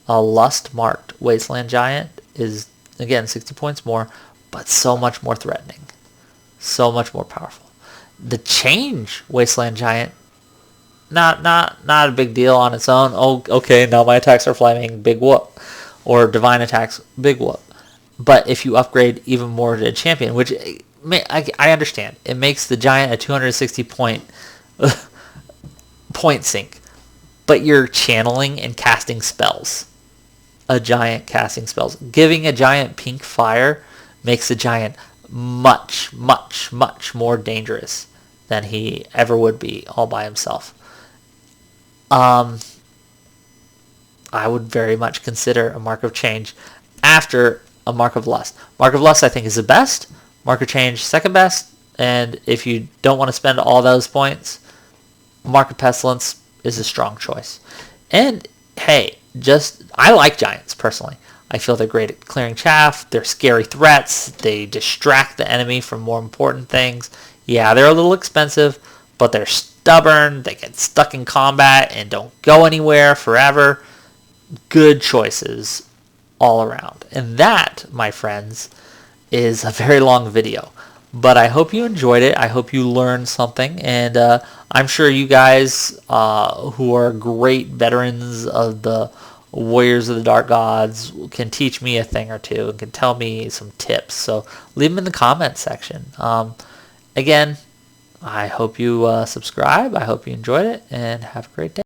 A Lust-marked Wasteland Giant is, again, 60 points more, but so much more threatening. So much more powerful. The Change Wasteland Giant, not a big deal on its own. Oh, okay, now my attacks are flaming, big whoop. Or Divine attacks, big whoop. But if you upgrade even more to a champion, which I understand, it makes the giant a 260 point sink. But you're channeling and casting spells. A giant casting spells. Giving a giant pink fire makes the giant much more dangerous than he ever would be all by himself. I would very much consider a Mark of Change after a Mark of Lust. Mark of Lust, I think, is the best. Mark of Change, second best. And if you don't want to spend all those points, Mark of Pestilence is a strong choice. And, hey, I like giants, personally. I feel they're great at clearing chaff. They're scary threats. They distract the enemy from more important things. Yeah, they're a little expensive, but they're stubborn. They get stuck in combat and don't go anywhere forever. Good choices all around. And that, my friends, is a very long video. But I hope you enjoyed it. I hope you learned something. And I'm sure you guys who are great veterans of the Warriors of the Dark Gods can teach me a thing or two and can tell me some tips. So leave them in the comments section. Again, I hope you subscribe. I hope you enjoyed it, and have a great day.